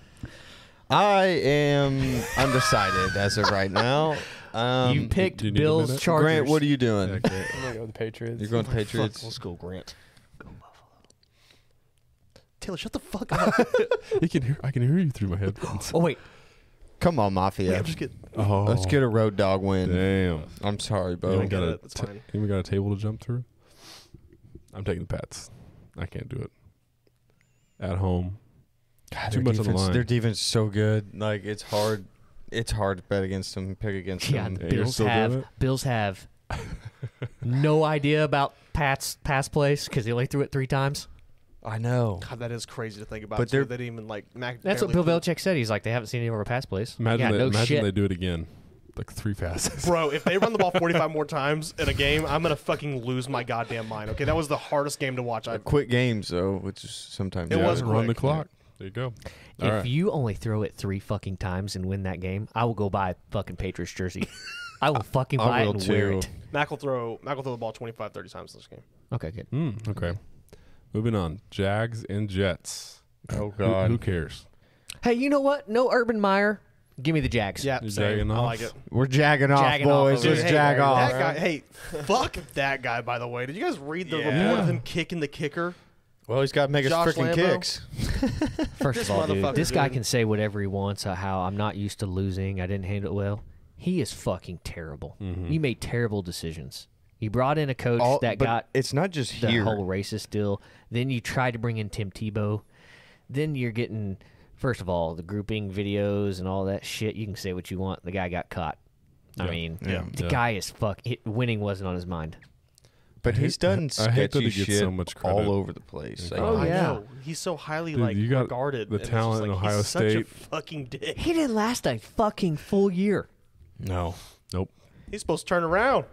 I am undecided as of right now. You picked do you need a Bills, minute? Chargers. Grant, what are you doing? Okay. I'm gonna go with the Patriots. You're going Patriots. Fuck, let's go, Grant. Go Buffalo. Taylor, shut the fuck up. I can hear you through my headphones. Oh, wait. Come on, Yeah, Mafia. I'm just kidding. Oh, Let's get a road dog win. Damn. I'm sorry, You Bo. ain't get got it. That's fine. you got a table to jump through. I'm taking the Pats. I can't do it. At home. God, Too much on the line. Their defense is so good. Like it's hard. It's hard to bet against them, pick against Yeah, them. the Yeah, you're Bills still doing have it? Bills have no idea about Pat's pass plays because he only threw it 3 times. I know. God, that is crazy to think about. But too. they're- They didn't even like. That's what Bill Belichick said. He's like, they haven't seen any of our pass plays. Imagine, yeah, no imagine shit. they do it again. Like 3 passes. Bro, if they run the ball 45 more times in a game, I'm gonna fucking lose my goddamn mind. Okay, that was the hardest game to watch. Quick games though, which is sometimes It was run the quick. clock. There you go. All If right. you only throw it 3 fucking times and win that game, I will go buy a fucking Patriots jersey. I will fucking I buy it will and wear too. it. Mac will throw the ball 25, 30 times in this game. Okay, good. Okay. Moving on. Jags and Jets. Oh Who, God. who cares? Hey, you know what? No Urban Meyer. Give me the Jags. Yeah, You same. jagging I off? like it. We're jagging off, Jagging off boys. over Let's here. jag Hey, off. That guy, hey, fuck that guy. By the way, did you guys read the Yeah. report of him kicking the kicker? Well, he's got to make his Josh freaking Lambo? kicks. First This of all, dude, motherfucker, this guy dude. can say whatever he wants. How I'm not used to losing. I didn't handle it well. He is fucking terrible. He made terrible decisions. He brought in a coach that but got it's not just the here. whole racist deal. Then you tried to bring in Tim Tebow. Then you're getting, first of all, the grouping videos and all that shit. You can say what you want. The guy got caught. I Yeah. mean, Yeah. the guy is winning wasn't on his mind. But he's done I hate that sketchy he gets shit so much credit. all over the place. Like, Oh, I yeah. know. He's so highly Dude, like you got regarded. the and it's just talent in like, Ohio he's such a State. fucking dick. He didn't last a fucking full year. no. Nope. He's supposed to turn around.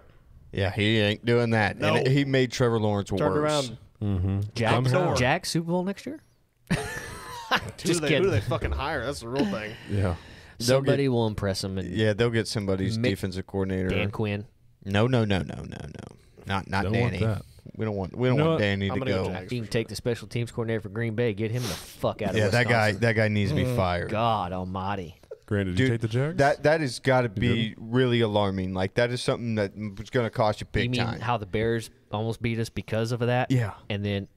Yeah, he ain't doing that. No. And he made Trevor Lawrence Turned worse. around. Mm-hmm. Jack Super Bowl next year? Just Who do kidding. they fucking hire? That's the real thing. Yeah. Somebody will impress him. And Yeah, they'll get somebody's Mick- defensive coordinator. Dan Quinn. No. Not Don't Danny. want that. We don't want know what? Danny I'm to gonna go go. Jags. You can take the special teams coordinator for Green Bay. Get him the fuck out of Yeah, Wisconsin. that guy needs to be fired. God almighty. Grant, did Dude, you take the Jags? That has got to You be really alarming. Like that is something that was going to cost you You big mean time. how the Bears almost beat us because of that? Yeah. And then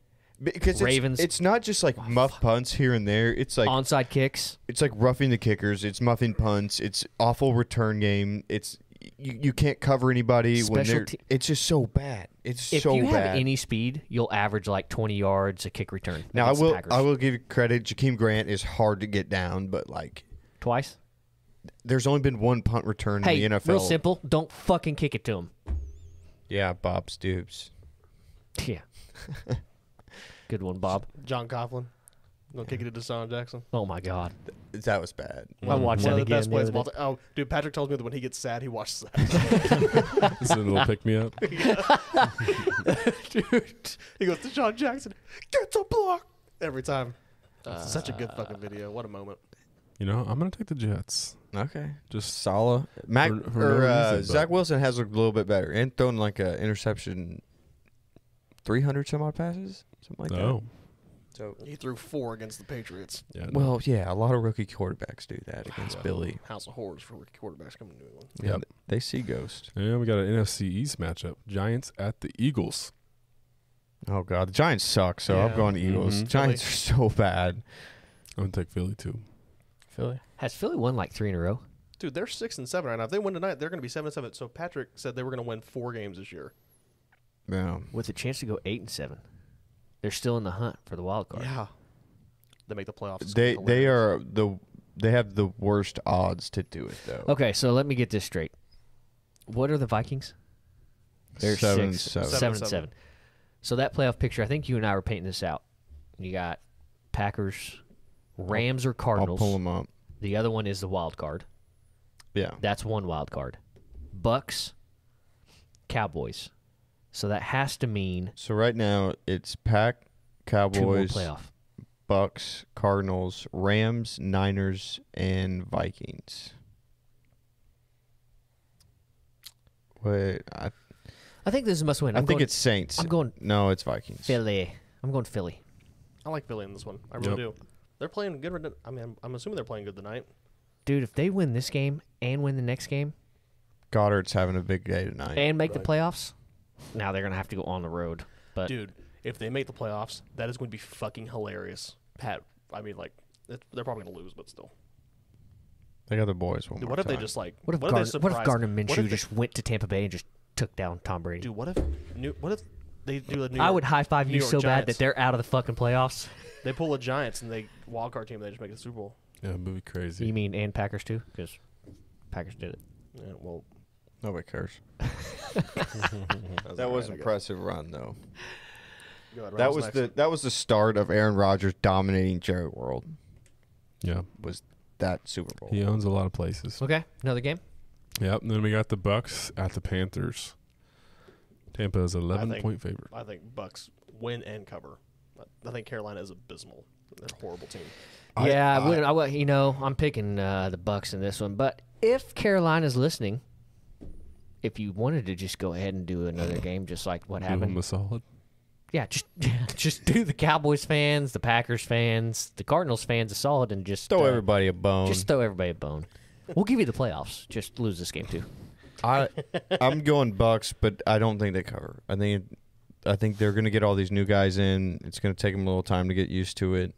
Because Ravens- it's not just like muff punts here and there. It's like onside kicks. it's like roughing the kickers. It's muffing punts. It's awful return game. It's you can't cover anybody when Special they're. te- It's just so bad. It's If so you have bad. any speed, you'll average like 20 yards a kick return. Now against the Packers. I will give you credit. Jakeem Grant is hard to get down, but like Twice. there's only been one punt return Hey, in the NFL. real simple. Don't fucking kick it to him. Yeah, Bob Stoops. Yeah. Good one, Bob. John Coughlin. Don't kick it to Deshaun Jackson. Oh my God. That was bad. I watched One that of the again. best plays of the all other time. Oh, dude, Patrick tells me that when he gets sad, he watches that. This is a little pick me up. Dude, he goes, Deshaun Jackson, get the block. Every time. Such a good fucking video. What a moment. You know, I'm gonna take the Jets. Okay. Just Salah. Mac For no reason, Zach but- Wilson has looked a little bit better and thrown like an interception 300 some odd passes, something like no. that. So He threw 4 against the Patriots. Yeah. no. well, yeah, a lot of rookie quarterbacks do that against Billy. House of horrors for rookie quarterbacks coming to New England. Yeah, Yep. they see ghosts. And we got an NFC East matchup: Giants at the Eagles. Oh god, the Giants suck. So I'm Yeah. going Eagles. Mhm. Giants are so bad. I'm gonna take Philly too. Philly. Has Philly won like 3 in a row? Dude, they're 6-7 right now. If they win tonight, they're going to be 7-7. So Patrick said they were going to win 4 games this year. Yeah. With a chance to go 8-7. They're still in the hunt for the wild card. Yeah. They make the playoffs. It's They gonna be hilarious. they have the worst odds to do it though. Okay, so let me get this straight. What are the Vikings? They're 7-7. 7-7. So that playoff picture, I think you and I were painting this out. You got Packers, Rams or I'll Cardinals. pull them up. The other one is the wild card. Yeah. That's one wild card. Bucks, Cowboys. So that has to mean So right now it's Pack, 2 more Cowboys, playoff. Bucks, Cardinals, Rams, Niners, and Vikings. Wait, I think this is a must win. I think it's Saints. I'm going No, it's Vikings. Philly. I'm going Philly. I like Philly in this one. I really Yep. do. They're playing good. I mean, I'm assuming they're playing good tonight. Dude, if they win this game and win the next game Goddard's having a big day tonight. and make the Right. playoffs, now they're going to have to go on the road. But Dude, if they make the playoffs, that is going to be fucking hilarious. Pat, I mean, like, they're probably going to lose, but still. They got the boys one Dude, more what if they time. just, like, what if, they what if surprise- Gardner what Minshew if they- just went to Tampa Bay and just took down Tom Brady? Dude, what if they do a New I York- would high five New you York so bad Giants. that they're out of the fucking playoffs. They pull the Giants and they wild card team. They just make the Super Bowl. Yeah, movie crazy. You mean and Packers too? Because Packers did it. Yeah, well, Nobody cares. that That was an impressive run though. Go ahead, That Rams was next. the start of Aaron Rodgers dominating Jerry World. Yeah, Was that Super Bowl? he owns a lot of places. Okay, another game. Yep. And then we got the Bucks at the Panthers. Tampa is 11-point favorite. I think Bucks win and cover. I think Carolina is abysmal. They're a horrible team. I'm picking the Bucks in this one. But if Carolina's listening, if you wanted to just go ahead and do another game, just like what Give happened, them a solid. yeah, just do the Cowboys fans, the Packers fans, the Cardinals fans a solid, and just Throw everybody a bone. Just throw everybody a bone. We'll give you the playoffs. Just lose this game too. I'm going Bucks, but I don't think they cover. I think they're going to get all these new guys in. It's going to take them a little time to get used to it.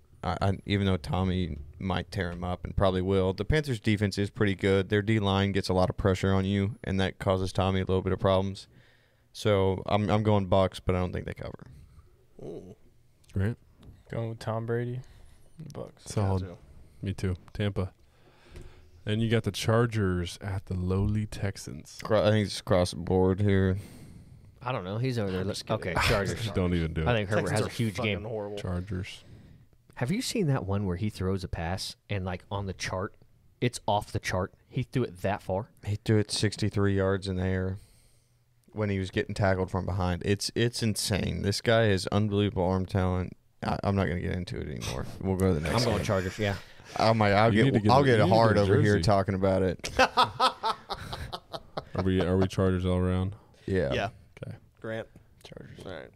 Even though Tommy might tear him up and probably will, the Panthers' defense is pretty good. Their D line gets a lot of pressure on you, and that causes Tommy a little bit of problems. So I'm going Bucks, but I don't think they cover. Ooh, Grant? Going with Tom Brady. Bucks. Solid. got to. Me too. Tampa. And you got the Chargers at the lowly Texans. I think it's across the board here. I don't know. He's over there. I'm just kidding. Okay, Chargers. Just don't even do it. I think Herbert Texans has are a huge fucking game. Horrible. Chargers. Have you seen that one where he throws a pass and like on the chart, it's off the chart? He threw it that far. He threw it 63 yards in the air when he was getting tackled from behind. It's insane. This guy has unbelievable arm talent. I'm not going to get into it anymore. We'll go to the next. I'm going game. Chargers. Yeah. I'll You need to I'll get get a- you need to hard get a over here jersey. talking about it. Are we Chargers all around? Yeah. Yeah. Okay. Grant. Chargers. All right.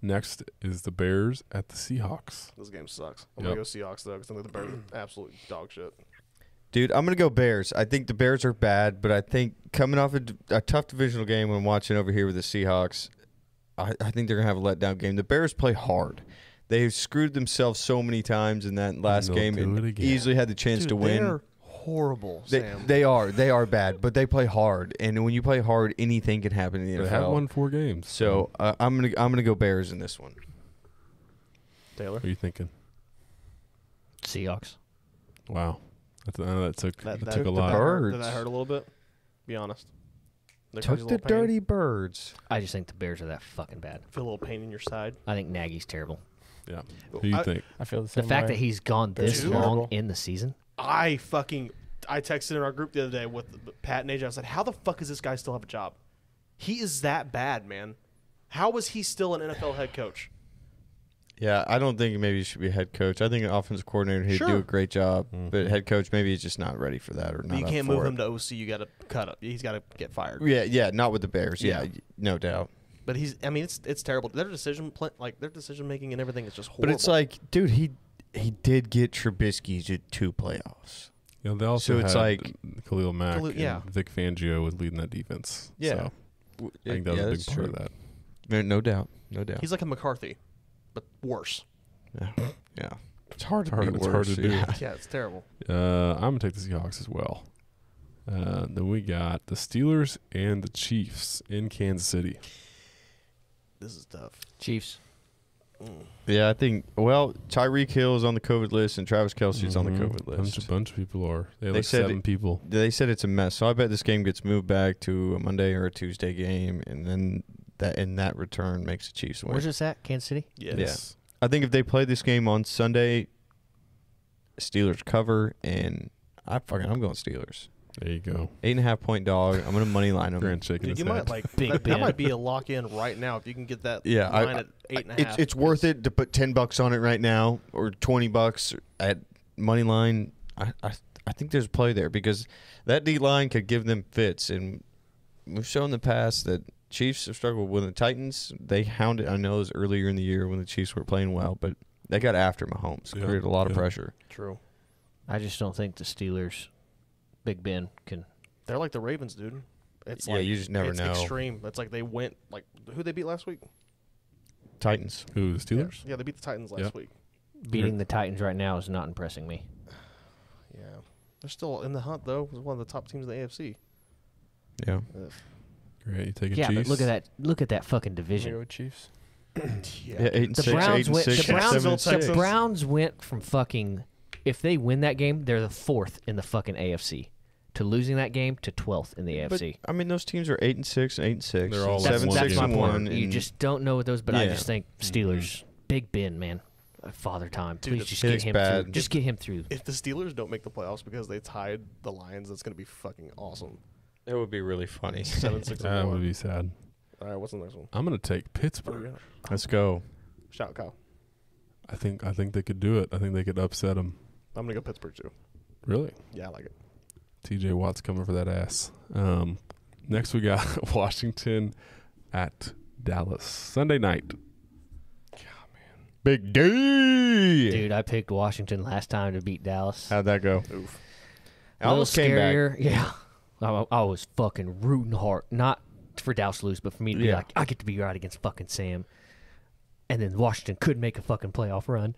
Next is the Bears at the Seahawks. This game sucks. I'm Yep. going to go Seahawks, though, because I think the Bears are absolute dog shit. Dude, I'm going to go Bears. I think the Bears are bad, but I think coming off a tough divisional game when watching over here with the Seahawks, I think they're going to have a letdown game. The Bears play hard. They've screwed themselves so many times in that last They'll game do it and again. easily had the chance Dude, to win. they're horrible, They, Sam. they are bad, but they play hard, and when you play hard, anything can happen in the They NFL. have won 4 games. So I'm gonna go Bears in this one. Taylor. What are you thinking? Seahawks. Wow. That took That a lot. Birds. Did that hurt a little bit? Be honest. There Took caused you a the little pain? dirty birds. I just think the Bears are that fucking bad. Feel a little pain in your side. I think Nagy's terrible. Yeah. Who do you I- think? I feel the The same fact way. that he's gone this Dude. long in the season. I texted in our group the other day with Pat and AJ. I said, how the fuck does this guy still have a job? He is that bad, man. How was he still an NFL head coach? Yeah, I don't think maybe he should be a head coach. I think an offensive coordinator, he'd do Sure. a great job. But head coach, maybe he's just not ready for that or not. You up can't for move it. him to OC. You got to cut up. He's got to get fired. Yeah, not with the Bears. Yeah, Yeah. no doubt. But it's terrible. Their decision making and everything is just horrible. But it's like, dude, he did get Trubisky to 2 playoffs. Yeah, they also So it's had like- Khalil Mack yeah. and Vic Fangio was leading that defense. Yeah. So I think that was a big that's part of true. that. No doubt. he's like a McCarthy, but worse. Yeah. It's hard to It's be hard- it's hard worse. to do. Yeah. Yeah, it's terrible. I'm going to take the Seahawks as well. Then we got the Steelers and the Chiefs in Kansas City. This is tough. Chiefs. Yeah, I think. Well, Tyreek Hill is on the COVID list, and Travis Kelce's on the COVID list. Bunch of people are. They have They like said 7 people. They said it's a mess, so I bet this game gets moved back to a Monday or a Tuesday game, and then that return makes the Chiefs win. Where's this at? Kansas City? Yes. I think if they play this game on Sunday, Steelers cover, and I'm going Steelers. There you go. 8.5 point dog. I'm gonna money line them. Grant shaking Dude, his you head. might like Big that Ben. might be a lock in right now if you can get that Yeah, line at 8.5. It's worth it to put $10 on it right now, or $20 at money line. I think there's a play there because that D line could give them fits, and we've shown in the past that Chiefs have struggled with the Titans. They hounded. I know it was earlier in the year when the Chiefs were playing well, but they got after Mahomes, Yeah, created a lot of yeah. pressure. True. I just don't think the Steelers, Big Ben, can. They're like the Ravens, dude. It's Yeah, like, you just never it's know. extreme. It's like they went like who they beat last week? Titans. Who, the Steelers? Yeah, they beat the Titans last Yep. week. Beating the Titans right now is not impressing me. Yeah, they're still in the hunt though. It's one of the top teams in the AFC. Yeah. Ugh. Great. You taking Yeah, Chiefs? but look at that fucking I'm gonna division. go with Chiefs. Yeah, 8 and The 6, Browns 8 and went. 6, The Browns, 7 and Texans. 6. the Browns went from fucking. If they win that game, they're the 4th in the fucking AFC. To losing that game to 12th in the But, AFC. I mean, those teams are 8 and 6, 8 and 6. They're all That's, 7, one 6 that's game and my 1. point. You and- just don't know what those. But I Yeah. just think Steelers, Big Ben, man, Father Time. Dude, Please just it get is him bad. through. Just get him through. If the Steelers don't make the playoffs because they tied the Lions, that's gonna be fucking awesome. That would be really funny. 7-6 That and would 1. be sad. All right, what's the next one? I'm going to take Oh, Pittsburgh. yeah. Let's go. Shout out Kyle. I think they could do it. I think they could upset them. I'm gonna go Pittsburgh too. Really? Yeah, I like it. TJ Watt's coming for that ass. Next we got Washington at Dallas. Sunday night. Big D. Dude, I picked Washington last time to beat Dallas. How'd that go? Oof. A little Almost came back. scarier. Yeah. I was fucking rooting hard. Not for Dallas to lose, but for me to be Yeah. like, I get to be right against fucking Sam. And then Washington could make a fucking playoff run.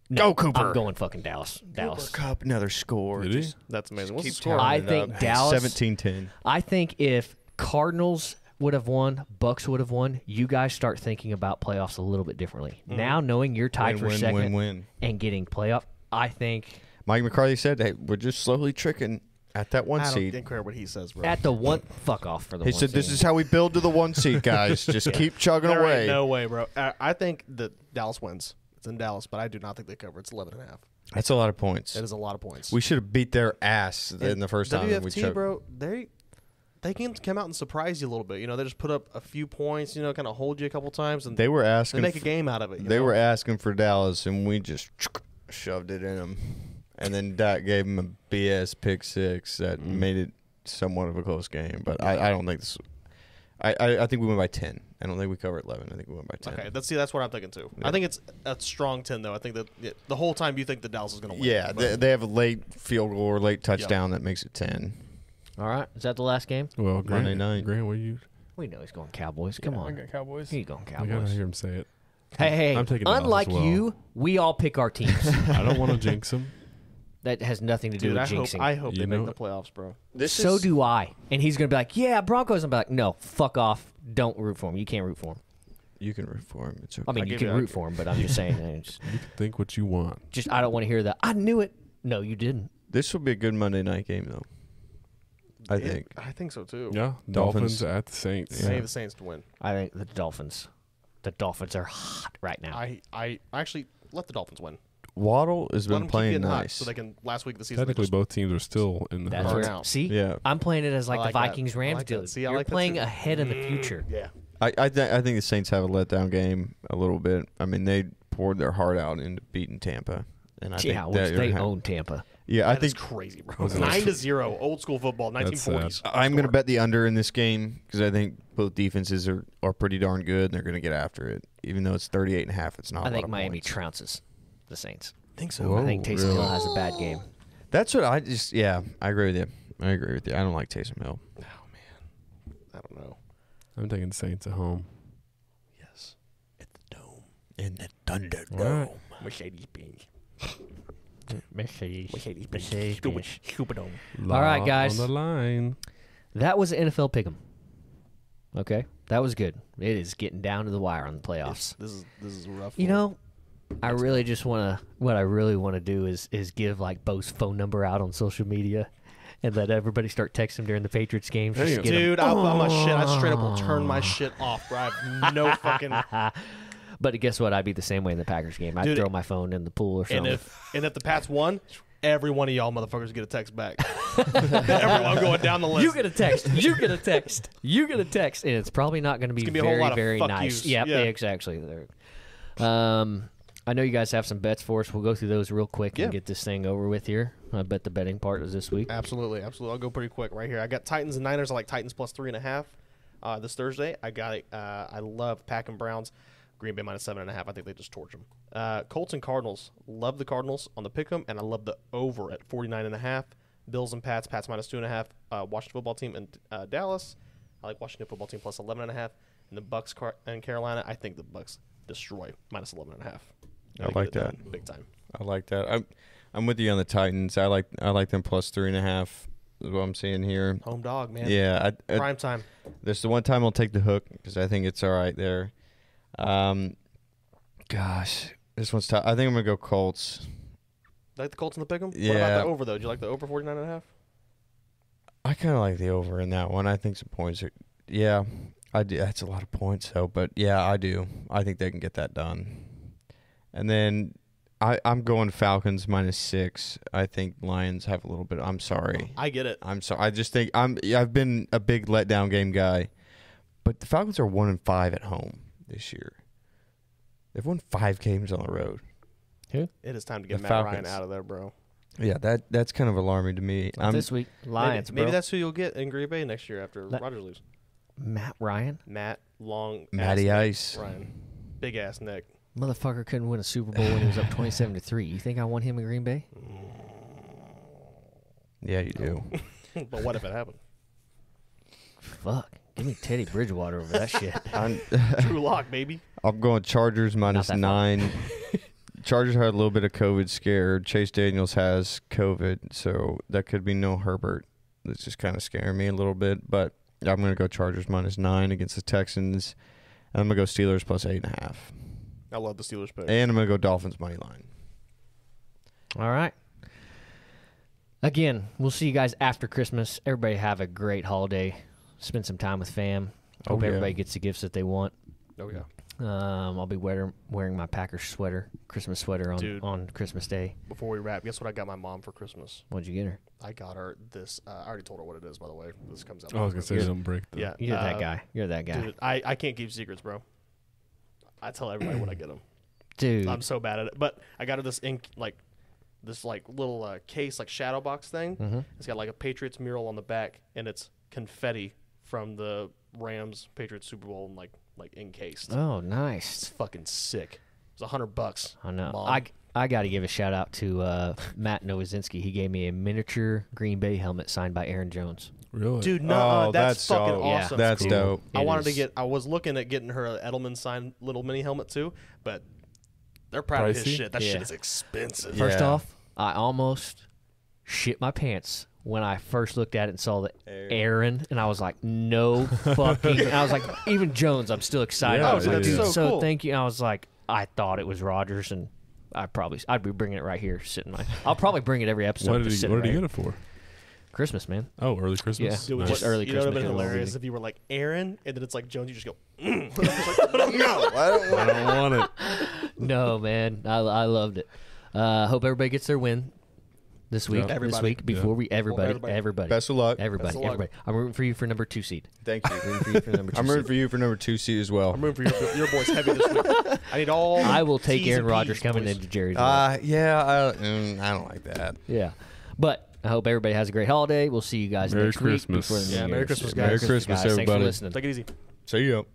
No, Go, Cooper. I'm going fucking Dallas. Dallas. Cooper Cup, another score. Did he? Just That's amazing. What's the keep score? tallying I it think up. Dallas- 17-10. I think if Cardinals would have won, Bucks would have won, you guys start thinking about playoffs a little bit differently. Now, knowing you're tied for second Win. and getting playoff, I think Mike McCarthy said, hey, we're just slowly tricking at that one I seed. don't care what he says, bro. at the one, fuck off for the He one said, this seed. is how we build to the one seed, guys. Just keep chugging There away. ain't no way, bro. I think that Dallas wins. It's in Dallas, but I do not think they cover. It's 11.5. That's a lot of points. That is a lot of points. We should have beat their ass in the first time. WFT, We choked. bro, they can come out and surprise you a little bit. You know, they just put up a few points, kind of hold you a couple times, and They were they asking. make a game out of it. They were asking for Dallas, and we just shoved it in them. And then Dak gave him a BS pick six that made it somewhat of a close game. But I don't think this. I think we went by 10. I don't think we covered 11. I think we went by 10. Okay, that's what I'm thinking too. Yeah. I think it's a strong 10 though. I think that the whole time you think that Dallas is going to win. Yeah, but- they have a late field goal or late touchdown that makes it 10. All right, is that the last game? Well, Grant, Monday night. Grant, what you? We know he's going Cowboys. Come Yeah, I on, got Cowboys. he's going I gotta Cowboys. hear him say it. Hey, I'm taking Dallas as unlike well. you, we all pick our teams. I don't want to jinx him. That has nothing to do Dude, with jinxing. I hope You they make know the playoffs, bro. So do I. And he's going to be like, yeah, Broncos. I'm like, no, fuck off. Don't root for him. You can't root for him. You can root for him. It's okay. I mean, you can root for him, but I'm just saying. You can think what you want. I don't want to hear that. I knew it. No, you didn't. This will be a good Monday night game, though. I think. I think so too. Yeah, Dolphins. Dolphins at the Saints. I need the Saints to win. I think the Dolphins. The Dolphins are hot right now. I actually let the Dolphins win. Waddle has Let been them keep playing getting hot nice. so they can. Last week of the season, they Technically, just- both teams are still in the That's Burn right. out. See? Yeah. I'm playing it as like, I like the that. Vikings-Rams I like that. deal. See, I You're like that playing too. ahead in the future. Yeah. I think the Saints have a letdown game a little bit. I mean, they poured their heart out into beating Tampa, and I Yeah, think which that they own Tampa. Yeah, I That is think crazy, bro. Was it like 9-0, old school football, That's 1940s. I'm going to bet the under in this game because I think both defenses are pretty darn good and they're going to get after it. Even though it's 38.5, it's not. I a lot think of Miami points. trounces the Saints. I think so. Whoa. I think Taysom really? Hill has a bad game. That's what I just. Yeah, I agree with you. I don't like Taysom Hill. Oh man, I don't know. I'm taking Saints at home. Yes, at the Dome, In the Thunderdome. All right. Mercedes-Benz. Mercedes-Benz. Stupid Dome. All right, Law guys. On the line. That was an NFL pick'em. Okay, that was good. It is getting down to the wire on the playoffs. This is rough. You know, I really just want to. What I really want to do is give like Bo's phone number out on social media, and let everybody start texting him during the Patriots games. Just Damn. get 'em- dude, I'll put my shit. I straight up will turn my shit off, bro. I have no fucking. But guess what? I'd be the same way in the Packers game. I'd Dude, throw my phone in the pool or something. And if the Pats won, every one of y'all motherfuckers get a text back. Everyone going down the list. You get a text. You get a text. You get a text, and it's probably not going to be gonna be a whole very, lot of very fuck nice. yous. Yep, Yeah. exactly. I know you guys have some bets for us. We'll go through those real quick Yeah. and get this thing over with here. I bet the betting part is this week. Absolutely. I'll go pretty quick right here. I got Titans and Niners. I like Titans plus 3.5 this Thursday. I got it. I love Pack and Browns. Green Bay minus 7.5. I think they just torch them. Colts and Cardinals. Love the Cardinals on the pick'em, and I love the over at 49.5. Bills and Pats. Pats minus 2.5. Washington football team and Dallas. I like Washington football team plus 11.5. And the Bucks and Carolina. I think the Bucks destroy minus 11.5. I like that. Big time. I like that. I'm with you on the Titans. I like them plus 3.5. Is what I'm seeing here. Home dog, man. Yeah, Prime time. this is the one time I'll take the hook because I think it's all right there. Gosh, this one's tough. I think I'm gonna go Colts. Like the Colts in the pick'em? What Yeah. about the over, though? Do you like the over 49.5? I kind of like the over in that one. I think some points are. Yeah, I do. That's a lot of points, though. But yeah, I do. I think they can get that done. And then I'm going Falcons minus 6. I think Lions have a little bit. I'm sorry. I get it. I'm sorry. I just think I've been a big letdown game guy, but the Falcons are 1-5 at home this year. They've won 5 games on the road. It is time to get The Matt Falcons. Ryan out of there, bro. Yeah, that's kind of alarming to me. Not this week, Lions, maybe bro. that's who you'll get in Green Bay next year after Let- Rodgers leaves. Matt Ryan? Matt Long. Matty ass Ice. Ryan. Big ass neck. Motherfucker couldn't win a Super Bowl when he was up 27-3. You think I want him in Green Bay? Yeah, you do. But what if it happened? Fuck. Give me Teddy Bridgewater over that shit. True lock, baby. I'm going Chargers minus that far. 9. Chargers had a little bit of COVID scare. Chase Daniels has COVID, so that could be no Herbert. That's just kind of scaring me a little bit. But I'm going to go Chargers minus 9 against the Texans. And I'm going to go Steelers plus 8.5. I love the Steelers pick. And I'm going to go Dolphins money line. All right. Again, we'll see you guys after Christmas. Everybody have a great holiday. Spend some time with fam. Hope yeah. everybody gets the gifts that they want. Oh, yeah. I'll be wearing my Packers sweater, Christmas sweater on Christmas Day. Before we wrap, guess what I got my mom for Christmas? What'd you get her? I got her this. I already told her what it is, by the way. This comes out. I was going to say, don't break the. Yeah. You're that guy. You're that guy. Dude, I can't keep secrets, bro. I tell everybody when I get them. Dude. I'm so bad at it. But I got her this little case, like shadow box thing. Mm-hmm. It's got like a Patriots mural on the back, and it's confetti from the Rams Patriots Super Bowl, and like encased. Oh, It's nice. fucking sick. It was $100. I know. Mom. I got to give a shout out to Matt Nowazinski. He gave me a miniature Green Bay helmet signed by Aaron Jones. Really? Dude, no, that's fucking dope. awesome. That's cool. dope. I was looking at getting her an Edelman signed little mini helmet too, but they're proud of his Pricey? shit. That Yeah. shit is expensive. First Yeah. off, I almost shit my pants when I first looked at it and saw the Aaron, and I was like, no fucking. And I was like, even Jones, I'm still excited. Yeah, I was like, dude. dude, So cool. thank you. And I was like, I thought it was Rodgers, and I'd be bringing it right here, sitting my. I'll probably bring it every episode. What did just he sit get right it for? Christmas, man. Oh, early Christmas. Yeah. Dude, Just early you know what would have been Christmas, get a little hilarious easy. if you were like Aaron, and then it's like Jones, you just go, No, I don't want I don't want it. No, man, I loved it. Hope everybody gets their win this week. Yeah. This Everybody. week before we everybody. Best of luck. Everybody. I'm rooting for you for number 2 seed. Thank you. Rooting for you for number 2 I'm seed. rooting for you for number 2 seed as well. I'm rooting for your boys heavy this week. I need all. I will take T's Aaron and Rodgers P's, coming boys. into Jerry's. Yeah, I don't like that. Yeah, but I hope everybody has a great holiday. We'll see you guys Merry next Christmas. week. Before the New Yeah, Merry Year's. Christmas, Merry guys. Christmas, Thanks for everybody. listening. Take it easy. See you.